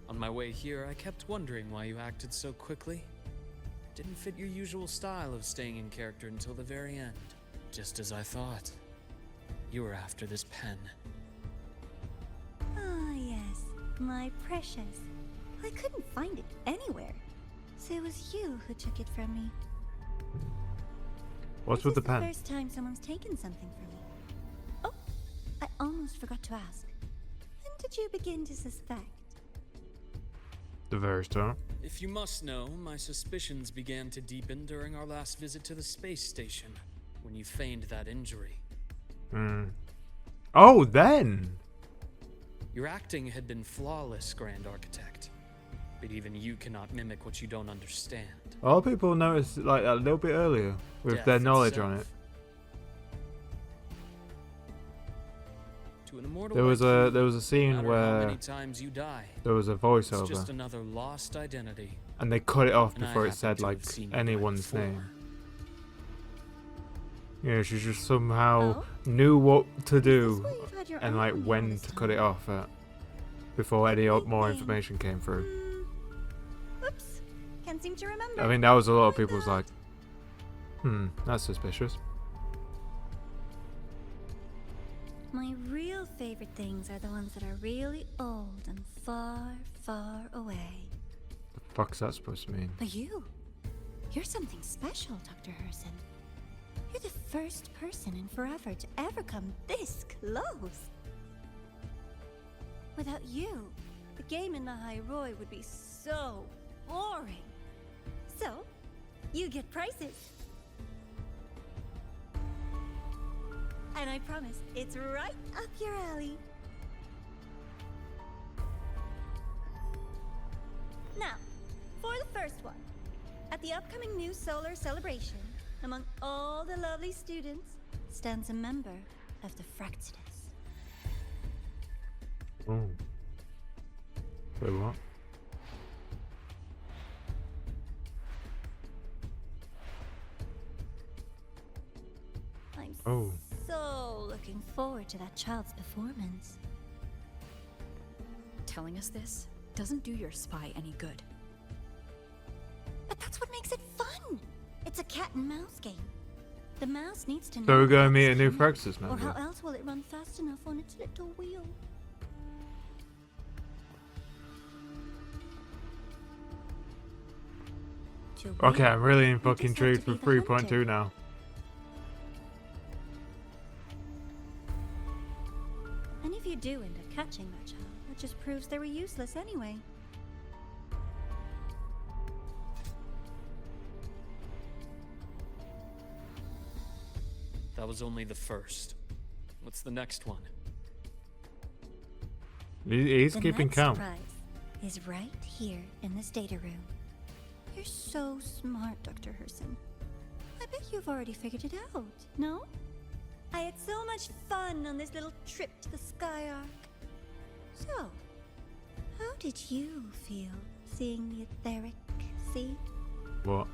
Speaker 3: On my way here, I kept wondering why you acted so quickly. Didn't fit your usual style of staying in character until the very end. Just as I thought. You were after this pen.
Speaker 11: Ah, yes, my precious. I couldn't find it anywhere. So it was you who took it from me.
Speaker 2: What's with the pen?
Speaker 11: This is the first time someone's taken something from me. Oh, I almost forgot to ask. When did you begin to suspect?
Speaker 2: The very start.
Speaker 3: If you must know, my suspicions began to deepen during our last visit to the space station, when you feigned that injury.
Speaker 2: Oh, then!
Speaker 3: Your acting had been flawless, Grand Architect. But even you cannot mimic what you don't understand.
Speaker 2: A lot of people noticed like a little bit earlier with
Speaker 3: Death
Speaker 2: their knowledge
Speaker 3: itself.
Speaker 2: on it.
Speaker 3: To an immortal
Speaker 2: There was
Speaker 3: like you,
Speaker 2: a scene
Speaker 3: no matter how
Speaker 2: where
Speaker 3: many times you die,
Speaker 2: there was a
Speaker 3: it's just
Speaker 2: voiceover
Speaker 3: another lost identity.
Speaker 2: and they cut it off
Speaker 3: And I
Speaker 2: before it
Speaker 3: happen
Speaker 2: said
Speaker 3: to
Speaker 2: like
Speaker 3: have seen you die
Speaker 2: anyone's
Speaker 3: before.
Speaker 2: name. Yeah, she just somehow
Speaker 11: Oh?
Speaker 2: knew what to
Speaker 11: Is this
Speaker 2: do
Speaker 11: why you've had your
Speaker 2: and
Speaker 11: eye
Speaker 2: like
Speaker 11: on me all
Speaker 2: when
Speaker 11: this
Speaker 2: to cut it
Speaker 11: time?
Speaker 2: off at before any
Speaker 11: Right
Speaker 2: more
Speaker 11: then.
Speaker 2: information came through.
Speaker 11: Oops, can't seem to remember.
Speaker 2: I mean, that was a lot of
Speaker 11: My
Speaker 2: people's
Speaker 11: bad.
Speaker 2: like, that's suspicious.
Speaker 11: My real favorite things are the ones that are really old and far, far away.
Speaker 2: The fuck's that supposed to mean?
Speaker 11: But you're something special, Dr. Herson. You're the first person in forever to ever come this close. Without you, the game in the High Roy would be so boring. So, you get prizes. And I promise, it's right up your alley. Now, for the first one. At the upcoming new solar celebration, among all the lovely students, stands a member of the Fraxidus.
Speaker 2: Oh. Wait, what?
Speaker 11: I'm so looking forward to that child's performance.
Speaker 4: Telling us this doesn't do your spy any good.
Speaker 11: But that's what makes it fun! It's a cat and mouse game. The mouse needs to know.
Speaker 2: So we're going to meet a
Speaker 11: what's
Speaker 2: new
Speaker 11: coming,
Speaker 2: Fraxidus
Speaker 11: Or how
Speaker 2: member.
Speaker 11: else will it run fast enough on its little wheel? To
Speaker 2: Okay,
Speaker 11: win,
Speaker 2: I'm really
Speaker 11: you
Speaker 2: fucking
Speaker 11: just have
Speaker 2: intrigued
Speaker 11: to
Speaker 2: for
Speaker 11: be the
Speaker 2: 3.2
Speaker 11: hunter.
Speaker 2: now.
Speaker 11: And if you do end up catching that child, that just proves they were useless anyway.
Speaker 3: That was only the first. What's the next one?
Speaker 2: He's
Speaker 11: the
Speaker 2: keeping
Speaker 11: next
Speaker 2: count.
Speaker 11: prize is right here in this data room. You're so smart, Dr. Herson. I bet you've already figured it out, no? I had so much fun on this little trip to the Skyark. So, how did you feel seeing the etheric sea?
Speaker 2: What?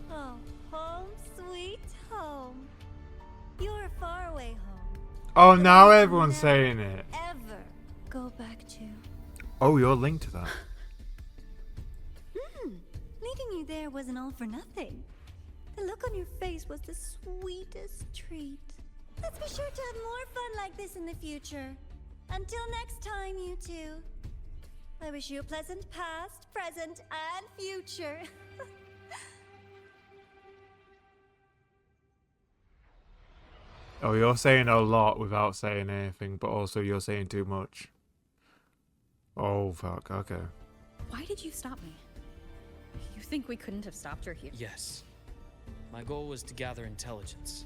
Speaker 11: Oh, home sweet home. You're far away home.
Speaker 2: Oh,
Speaker 11: But
Speaker 2: now
Speaker 11: I'll
Speaker 2: everyone's
Speaker 11: never,
Speaker 2: saying it.
Speaker 11: Ever go back to.
Speaker 2: Oh, you're linked to that.
Speaker 11: Leaving you there wasn't all for nothing. The look on your face was the sweetest treat. Let's be sure to have more fun like this in the future. Until next time, you two. I wish you a pleasant past, present, and future.
Speaker 2: Oh, you're saying a lot without saying anything, but also you're saying too much. Oh, fuck. Okay.
Speaker 4: Why did you stop me? You think we couldn't have stopped her here?
Speaker 3: Yes. My goal was to gather intelligence,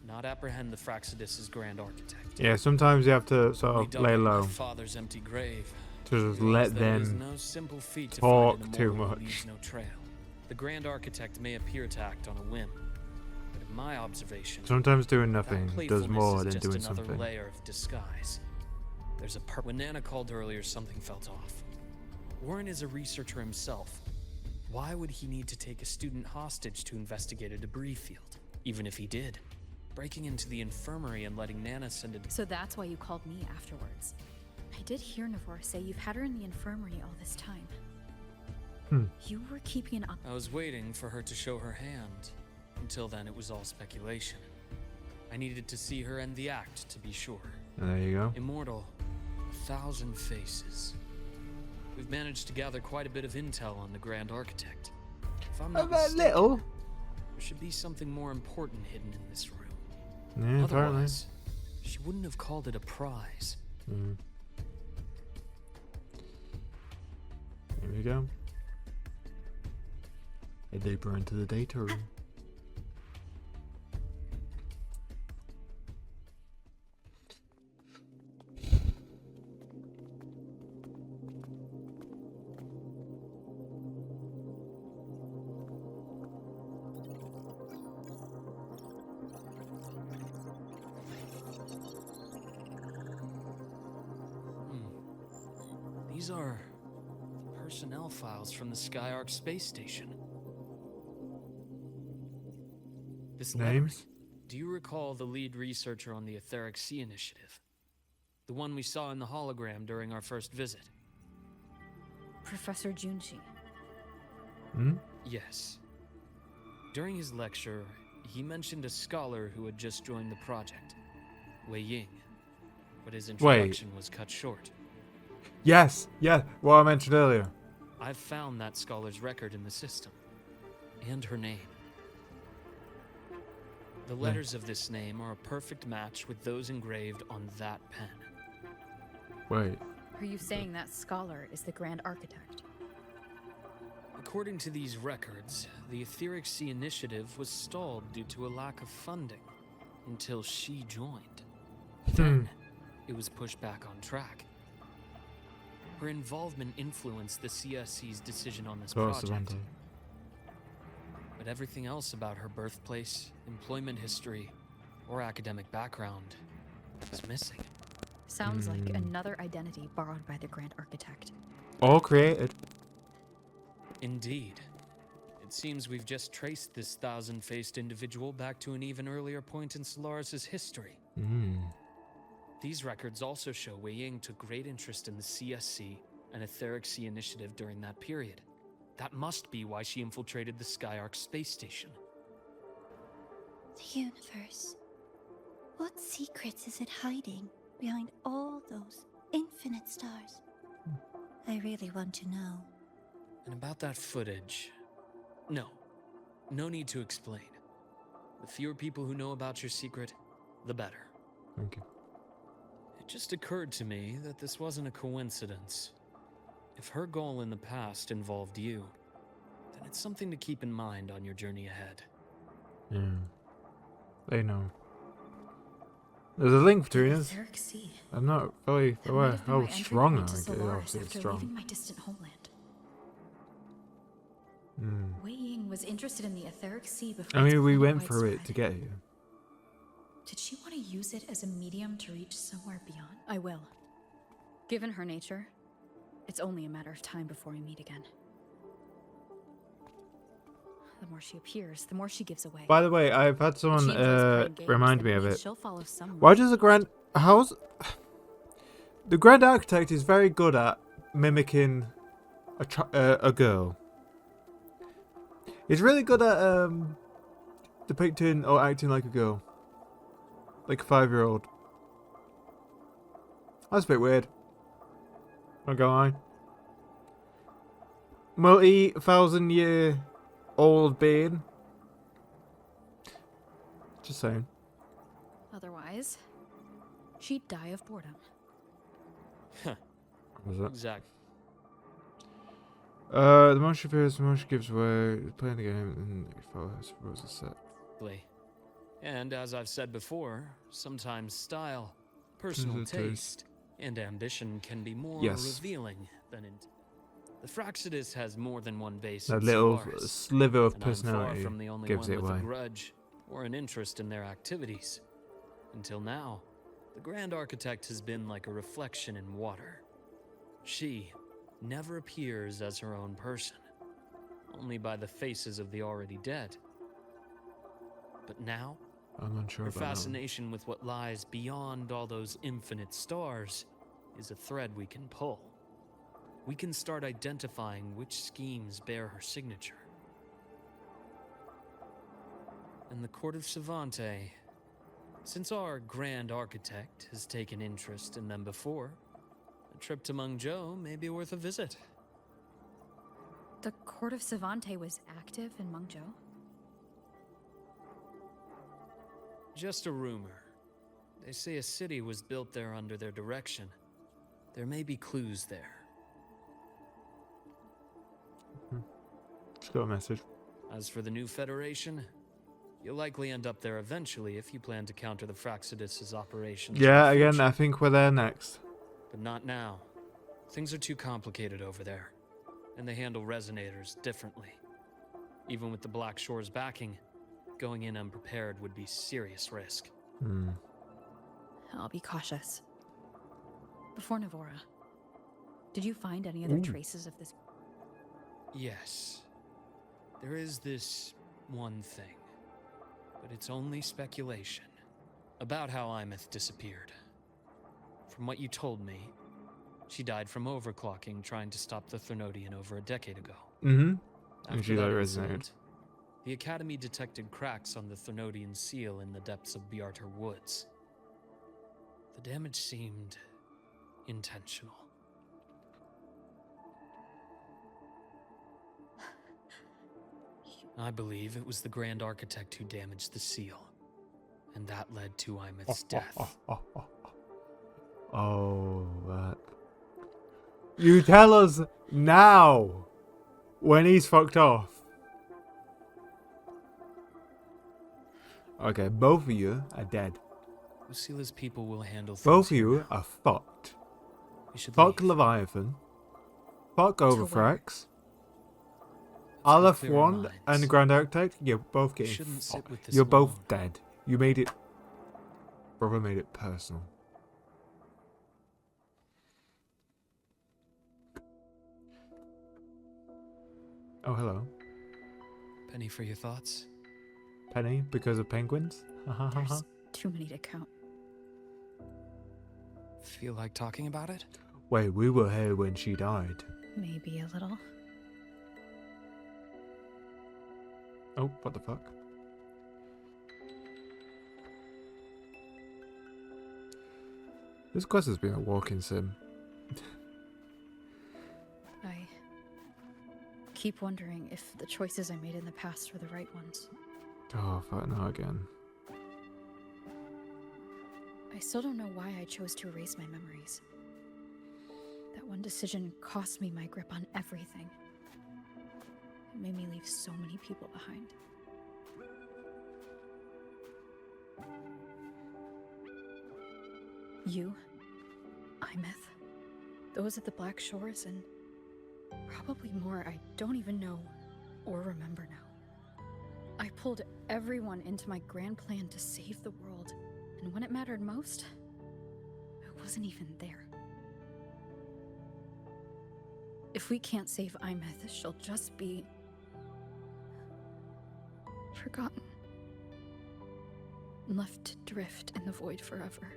Speaker 3: not apprehend the Fraxidus' grand architect.
Speaker 2: Yeah, sometimes you have to sort
Speaker 3: We
Speaker 2: of
Speaker 3: dug
Speaker 2: lay
Speaker 3: up my
Speaker 2: low.
Speaker 3: father's empty grave.
Speaker 2: To just
Speaker 3: Realized
Speaker 2: let
Speaker 3: that it is
Speaker 2: them
Speaker 3: no simple feat to
Speaker 2: talk
Speaker 3: find an
Speaker 2: too
Speaker 3: immortal who
Speaker 2: much.
Speaker 3: leaves no trail. The grand architect may appear to act on a whim, but in my observation,
Speaker 2: Sometimes doing
Speaker 3: that
Speaker 2: nothing does
Speaker 3: playfulness
Speaker 2: more
Speaker 3: is
Speaker 2: than
Speaker 3: just
Speaker 2: doing
Speaker 3: another
Speaker 2: something.
Speaker 3: layer of disguise. There's a part when Nana called earlier, something felt off. Warren is a researcher himself. Why would he need to take a student hostage to investigate a debris field? Even if he did, breaking into the infirmary and letting Nana send it.
Speaker 4: So that's why you called me afterwards. I did hear Navor say you've had her in the infirmary all this time. You were keeping an
Speaker 3: I was waiting for her to show her hand. Until then, it was all speculation. I needed to see her end the act to be sure.
Speaker 2: There you go.
Speaker 3: Immortal, 1,000 faces. We've managed to gather quite a bit of intel on the Grand Architect. If I'm not mistaken,
Speaker 2: little.
Speaker 3: there should be something more important hidden in this room.
Speaker 2: Yeah, apparently.
Speaker 3: Otherwise, she wouldn't have called it a prize.
Speaker 2: Here we go. Head deeper into the data room.
Speaker 3: These are personnel files from the Skyark space station. This
Speaker 2: Names?
Speaker 3: Do you recall the lead researcher on the Etheric Sea Initiative? The one we saw in the hologram during our first visit?
Speaker 4: Professor Junshi.
Speaker 3: Yes. During his lecture, he mentioned a scholar who had just joined the project, Wei Ying, but his introduction was cut short.
Speaker 2: Yes, yeah, what I mentioned earlier.
Speaker 3: I've found that scholar's record in the system, and her name. The letters of this name are a perfect match with those engraved on that pen.
Speaker 2: Wait.
Speaker 4: Are you saying that scholar is the Grand Architect?
Speaker 3: According to these records, the Etheric Sea Initiative was stalled due to a lack of funding until she joined. Then, it was pushed back on track. Her involvement influenced the CSC's decision on this project. But everything else about her birthplace, employment history, or academic background is missing.
Speaker 4: Sounds like another identity borrowed by the Grand Architect.
Speaker 2: Or created.
Speaker 3: Indeed. It seems we've just traced this 1,000-faced individual back to an even earlier point in Solaris' history. These records also show Wei Ying took great interest in the CSC and Etheric Sea Initiative during that period. That must be why she infiltrated the Skyark space station.
Speaker 11: The universe. What secrets is it hiding behind all those infinite stars? I really want to know.
Speaker 3: And about that footage... No need to explain. The fewer people who know about your secret, the better.
Speaker 2: Thank you.
Speaker 3: It just occurred to me that this wasn't a coincidence. If her goal in the past involved you, then it's something to keep in mind on your journey ahead.
Speaker 2: Yeah. They know. There's a link between
Speaker 4: The
Speaker 2: us.
Speaker 4: etheric sea.
Speaker 2: I'm not fully
Speaker 4: That might
Speaker 2: aware
Speaker 4: have been
Speaker 2: how
Speaker 4: my entry
Speaker 2: strong I
Speaker 4: point to
Speaker 2: get.
Speaker 4: Solaris
Speaker 2: Obviously, it's
Speaker 4: after
Speaker 2: strong.
Speaker 4: leaving my distant homeland. Wei Ying was interested in the etheric sea before.
Speaker 2: I mean,
Speaker 4: its
Speaker 2: we went
Speaker 4: planet-wide
Speaker 2: through it
Speaker 4: spread.
Speaker 2: to get here.
Speaker 4: Did she want to use it as a medium to reach somewhere beyond? I will. Given her nature, it's only a matter of time before we meet again. The more she appears, the more she gives away.
Speaker 2: By the way, I've had someone
Speaker 4: She enjoys playing games,
Speaker 2: remind
Speaker 4: that
Speaker 2: me of
Speaker 4: means
Speaker 2: it.
Speaker 4: she'll follow someone.
Speaker 2: Why does the Grand... How's... The Grand Architect is very good at mimicking a girl. He's really good at depicting or acting like a girl. Like a 5-year-old. That's a bit weird. Not gonna lie. Multi-thousand-year-old being. Just saying.
Speaker 4: Otherwise, she'd die of boredom.
Speaker 2: What was that?
Speaker 3: Exactly.
Speaker 2: The more she appears, the more she gives away. Playing the game and it follows rules are set.
Speaker 3: And as I've said before, sometimes style, personal taste, and ambition can be more revealing than the Fraxidus has more than one base.
Speaker 2: That
Speaker 3: in
Speaker 2: little
Speaker 3: Solaris,
Speaker 2: sliver of
Speaker 3: and I'm
Speaker 2: personality
Speaker 3: far from the only
Speaker 2: gives
Speaker 3: one
Speaker 2: it
Speaker 3: with
Speaker 2: away.
Speaker 3: a grudge or an interest in their activities. Until now, the Grand Architect has been like a reflection in water. She never appears as her own person, only by the faces of the already dead. But now,
Speaker 2: I'm unsure
Speaker 3: her
Speaker 2: about that.
Speaker 3: fascination with what lies beyond all those infinite stars is a thread we can pull. We can start identifying which schemes bear her signature. And the Court of Savante, since our Grand Architect has taken interest in them before, a trip to Mengzhou may be worth a visit.
Speaker 4: The Court of Savante was active in Mengzhou?
Speaker 3: Just a rumor. They say a city was built there under their direction. There may be clues there.
Speaker 2: Just got a message.
Speaker 3: As for the new Federation, you'll likely end up there eventually if you plan to counter the Fraxidus' operations.
Speaker 2: Yeah,
Speaker 3: in the
Speaker 2: again,
Speaker 3: future.
Speaker 2: I think we're there next.
Speaker 3: But not now. Things are too complicated over there, and they handle resonators differently. Even with the Black Shore's backing, going in unprepared would be serious risk.
Speaker 4: I'll be cautious. Before Navora, did you find any other traces of this?
Speaker 3: Yes. There is this one thing, but it's only speculation, about how Imeth disappeared. From what you told me, she died from overclocking trying to stop the Thernodian over a decade ago.
Speaker 2: And
Speaker 3: After
Speaker 2: she
Speaker 3: that
Speaker 2: resonated.
Speaker 3: incident, the Academy detected cracks on the Thernodian seal in the depths of Biarter Woods. The damage seemed intentional. I believe it was the Grand Architect who damaged the seal, and that led to Imeth's death.
Speaker 2: Oh, that. You tell us now when he's fucked off. Okay, both of you are dead.
Speaker 3: Lucila's people will handle things.
Speaker 2: Both of
Speaker 3: here
Speaker 2: you
Speaker 3: now.
Speaker 2: are fucked.
Speaker 3: We should
Speaker 2: Fuck
Speaker 3: leave.
Speaker 2: Leviathan. Fuck
Speaker 4: where?
Speaker 2: Overthrax.
Speaker 3: Let's
Speaker 2: Aleph
Speaker 3: clear our
Speaker 2: Wand
Speaker 3: minds.
Speaker 2: and the Grand Architect, you're both getting
Speaker 3: shouldn't sit
Speaker 2: fucked.
Speaker 3: with this
Speaker 2: You're both
Speaker 3: alone.
Speaker 2: dead. You made it... Brother made it personal. Oh, hello.
Speaker 3: Penny for your thoughts?
Speaker 2: Penny, because of penguins?
Speaker 4: There's too many to count.
Speaker 3: Feel like talking about it?
Speaker 2: Wait, we were here when she died.
Speaker 4: Maybe a little.
Speaker 2: Oh, what the fuck? This quest has been a walking sim.
Speaker 4: I keep wondering if the choices I made in the past were the right ones.
Speaker 2: Oh, fuck, no, again.
Speaker 4: I still don't know why I chose to erase my memories. That one decision cost me my grip on everything. It made me leave so many people behind. You, Imeth, those at the Black Shores, and probably more I don't even know or remember now. I pulled everyone into my grand plan to save the world, and when it mattered most, I wasn't even there. If we can't save Imeth, she'll just be forgotten. Left to drift in the void forever.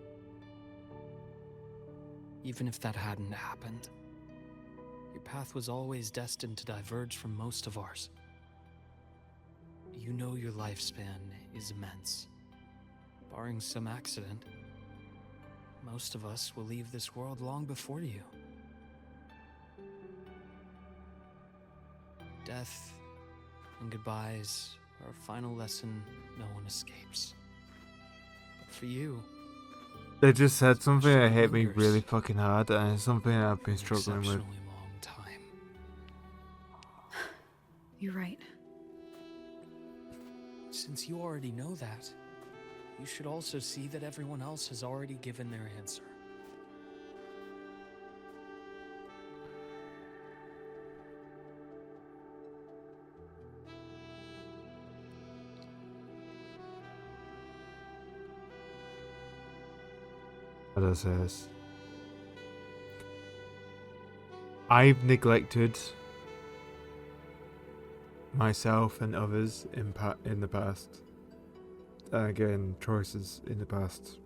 Speaker 3: Even if that hadn't happened, your path was always destined to diverge from most of ours. You know your lifespan is immense. Barring some accident, most of us will leave this world long before you. Death and goodbyes are a final lesson no one escapes. But for you,
Speaker 2: They just said something that hit me
Speaker 3: lingers
Speaker 2: really fucking hard, and it's something I've been
Speaker 3: an
Speaker 2: struggling with.
Speaker 3: exceptionally long time.
Speaker 4: You're right.
Speaker 3: Since you already know that, you should also see that everyone else has already given their answer.
Speaker 2: What it says. I've neglected myself and others in the past. And again, choices in the past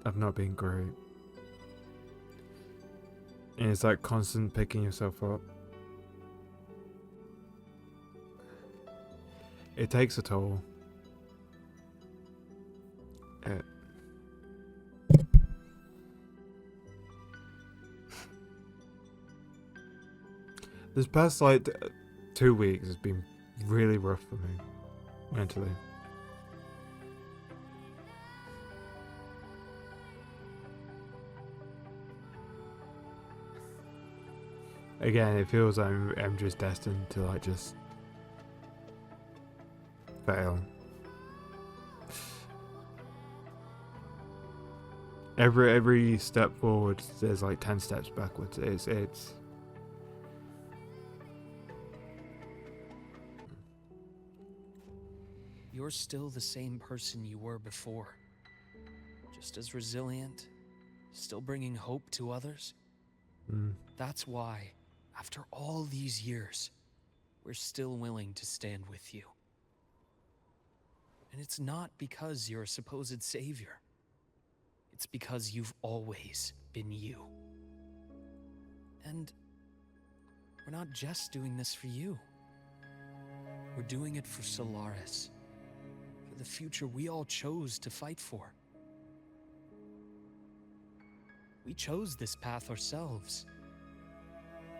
Speaker 2: have not been great. And it's like constant picking yourself up. It takes a toll. This past like 2 weeks has been really rough for me mentally. Again, it feels like I'm just destined to like just fail. Every step forward, there's like 10 steps backwards. It's
Speaker 3: You're still the same person you were before. Just as resilient, still bringing hope to others. That's why, after all these years, we're still willing to stand with you. And it's not because you're a supposed savior. It's because you've always been you. And we're not just doing this for you. We're doing it for Solaris. For the future we all chose to fight for. We chose this path ourselves.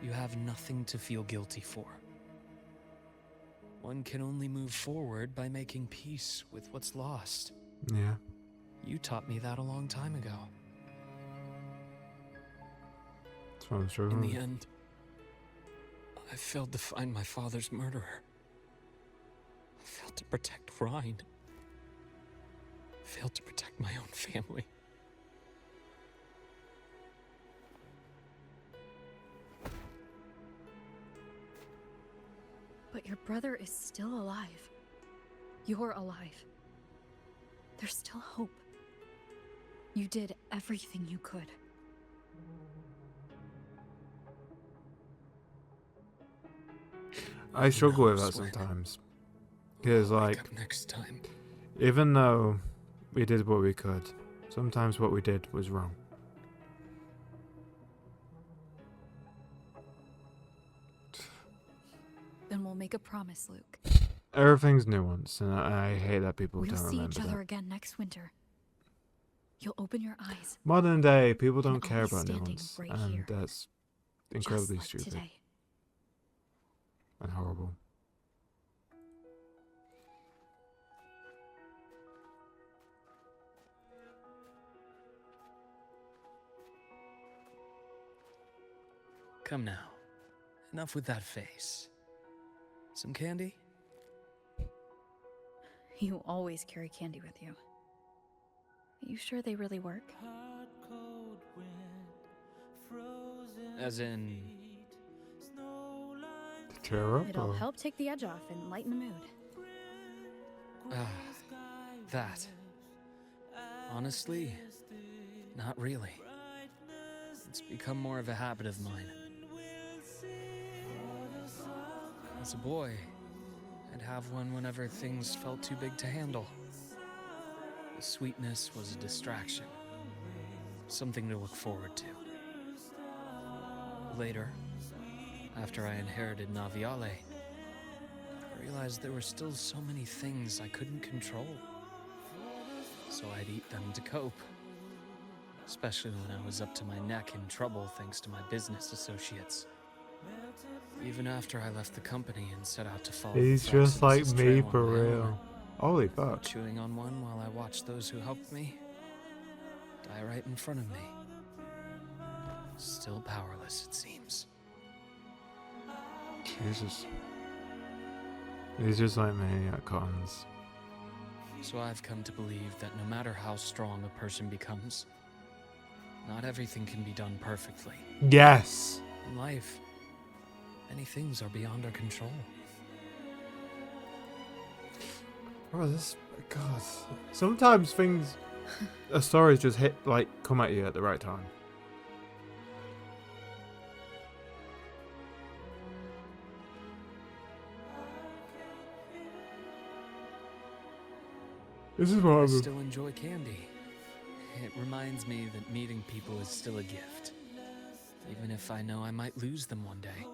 Speaker 3: You have nothing to feel guilty for. One can only move forward by making peace with what's lost.
Speaker 2: yeah.
Speaker 3: You taught me that a long time ago.
Speaker 2: That's what I'm sure.
Speaker 3: In the end, I failed to find my father's murderer. I failed to protect Rhine. I failed to protect my own family.
Speaker 4: But your brother is still alive. You're alive. There's still hope. You did everything you could.
Speaker 2: I struggle with that
Speaker 3: Swear.
Speaker 2: sometimes. Because
Speaker 3: Wake
Speaker 2: like,
Speaker 3: up next time.
Speaker 2: even though we did what we could, sometimes what we did was wrong.
Speaker 4: Then we'll make a promise, Luke.
Speaker 2: Everything's nuanced, and I hate that people
Speaker 4: We'll
Speaker 2: don't
Speaker 4: see
Speaker 2: remember
Speaker 4: each other
Speaker 2: that.
Speaker 4: again next winter. You'll open your eyes.
Speaker 2: Modern day, people don't
Speaker 4: And
Speaker 2: care
Speaker 4: I'll be
Speaker 2: about
Speaker 4: standing
Speaker 2: nuance,
Speaker 4: right
Speaker 2: and
Speaker 4: here,
Speaker 2: that's incredibly
Speaker 4: just like
Speaker 2: stupid
Speaker 4: today.
Speaker 2: and horrible.
Speaker 3: Come now. Enough with that face. Some candy?
Speaker 4: You always carry candy with you. Are you sure they really work?
Speaker 3: As in,
Speaker 2: To cheer up?
Speaker 4: It'll
Speaker 2: Or?
Speaker 4: help take the edge off and lighten the mood.
Speaker 3: that. Honestly, not really. It's become more of a habit of mine. As a boy, I'd have one whenever things felt too big to handle. The sweetness was a distraction, something to look forward to. Later, after I inherited Naviale, I realized there were still so many things I couldn't control. So I'd eat them to cope. Especially when I was up to my neck in trouble thanks to my business associates. Even after I left the company and set out to follow
Speaker 2: He's
Speaker 3: the
Speaker 2: just like
Speaker 3: Proximus
Speaker 2: me
Speaker 3: trail
Speaker 2: for
Speaker 3: on my own,
Speaker 2: real. Holy fuck.
Speaker 3: chewing on one while I watched those who helped me die right in front of me. Still powerless, it seems.
Speaker 2: Jesus. He's just like me at cons.
Speaker 3: So I've come to believe that no matter how strong a person becomes, not everything can be done perfectly.
Speaker 2: Yes!
Speaker 3: In life, many things are beyond our control.
Speaker 2: Oh, this... God. Sometimes things... stories just hit, like, come at you at the right time. This is what
Speaker 3: I
Speaker 2: I'm...
Speaker 3: still enjoy candy. It reminds me that meeting people is still a gift, even if I know I might lose them one day.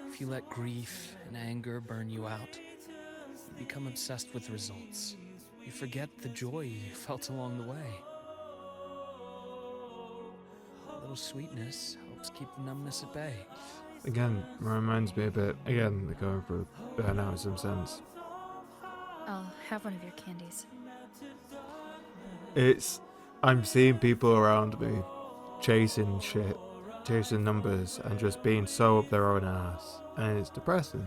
Speaker 3: If you let grief and anger burn you out, you become obsessed with results. You forget the joy you felt along the way. A little sweetness helps keep the numbness at bay.
Speaker 2: Again, reminds me a bit... Again, they're going for burnout in some sense.
Speaker 4: I'll have one of your candies.
Speaker 2: It's... I'm seeing people around me chasing shit, chasing numbers, and just being so up their own ass. And it's depressing.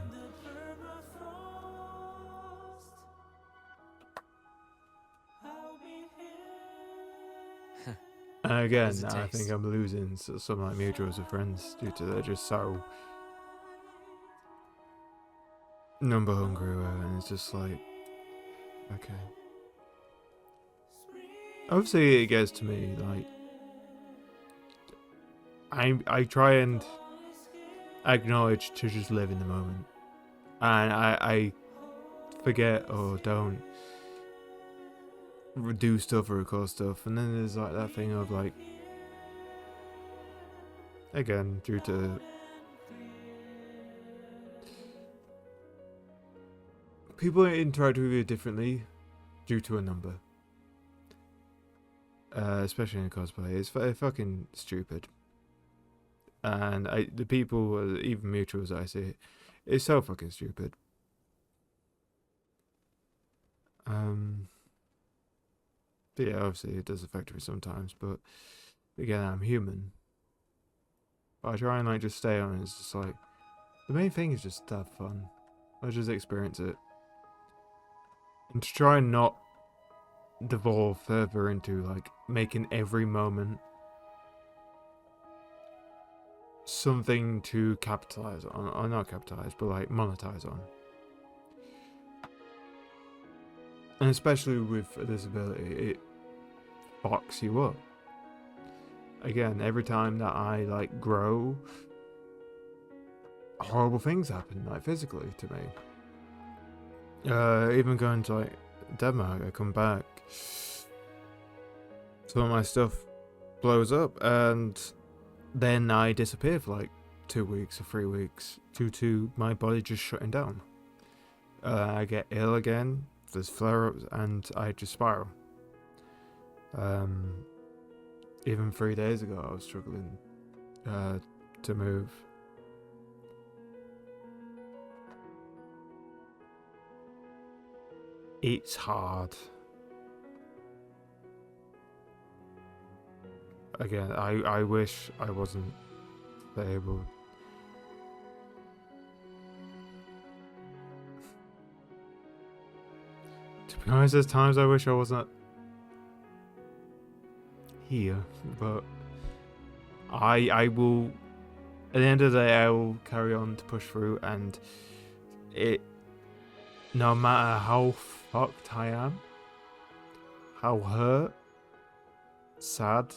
Speaker 2: And again,
Speaker 3: How's it
Speaker 2: I think
Speaker 3: taste?
Speaker 2: I'm losing some like mutuals of friends due to they're just so number hungry, and it's just like, okay. Obviously, it gets to me like I try and acknowledge to just live in the moment, and I forget or don't do stuff or record stuff, and then there's like that thing of like, again, due to people interact with you differently due to a number, especially in cosplay. It's fucking stupid, and the people, even mutuals I see, it's so fucking stupid. But yeah, obviously it does affect me sometimes, but again, I'm human. But I try and like just stay on it. It's just like, the main thing is just to have fun. I just experience it. And to try and not devolve further into like making every moment something to capitalize on, or not capitalize, but like monetize on. And especially with a disability, it fucks you up. Again, every time that I like grow, horrible things happen, like physically to me. Even going to like Denmark, I come back, some of my stuff blows up, and then I disappear for like 2 weeks or 3 weeks due to my body just shutting down. I get ill again, there's flare-ups, and I just spiral. Even 3 days ago I was struggling to move. It's hard. Again, I wish I wasn't able. To be honest, there's times I wish I wasn't here, but I will. At the end of the day, I will carry on to push through, and no matter how fucked I am, how hurt, sad,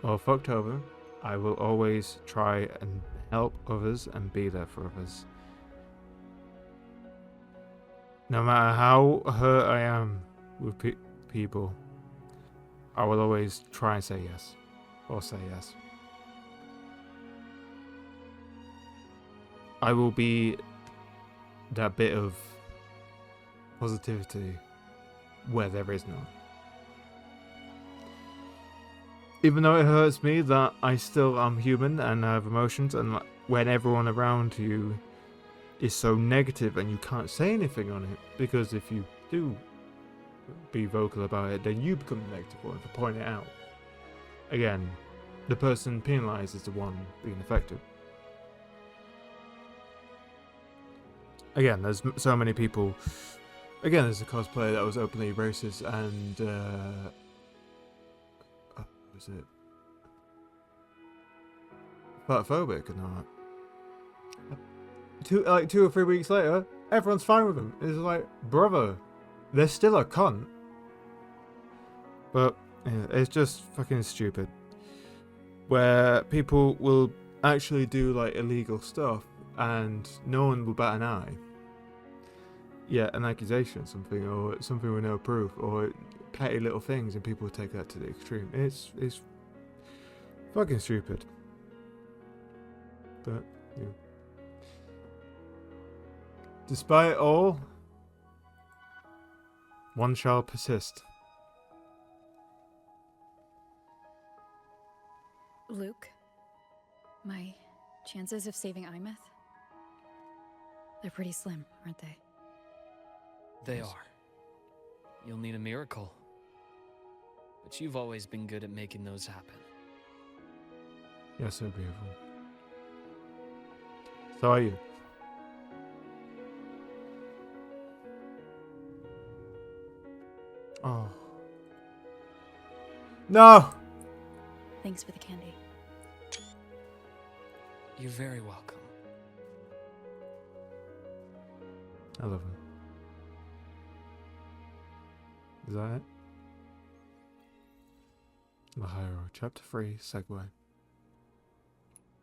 Speaker 2: or fucked over, I will always try and help others and be there for others. No matter how hurt I am with people, I will always try and say yes, or say yes. I will be that bit of positivity where there is none. Even though it hurts me that I still am human and have emotions, and when everyone around you is so negative and you can't say anything on it, because if you do be vocal about it, then you become the negative one for pointing it out. Again, the person penalised is the one being affected. Again, there's so many people. Again, there's a cosplayer that was openly racist and was it phobic and all that. 2 or 3 weeks later, everyone's fine with them. It's like, brother, they're still a cunt. But yeah, it's just fucking stupid. Where people will actually do like illegal stuff and no one will bat an eye. Yeah, an accusation or something, or something with no proof, or petty little things, and people take that to the extreme. It's fucking stupid. But yeah. Despite it all, one shall persist.
Speaker 4: Luuk, my chances of saving Imeth? They're pretty slim, aren't they?
Speaker 3: They are. You'll need a miracle. But you've always been good at making those happen.
Speaker 2: You're so beautiful. So are you. Oh. No!
Speaker 4: Thanks for the candy.
Speaker 3: You're very welcome.
Speaker 2: I love him. Is that it? Lahiro, Chapter 3, Segue.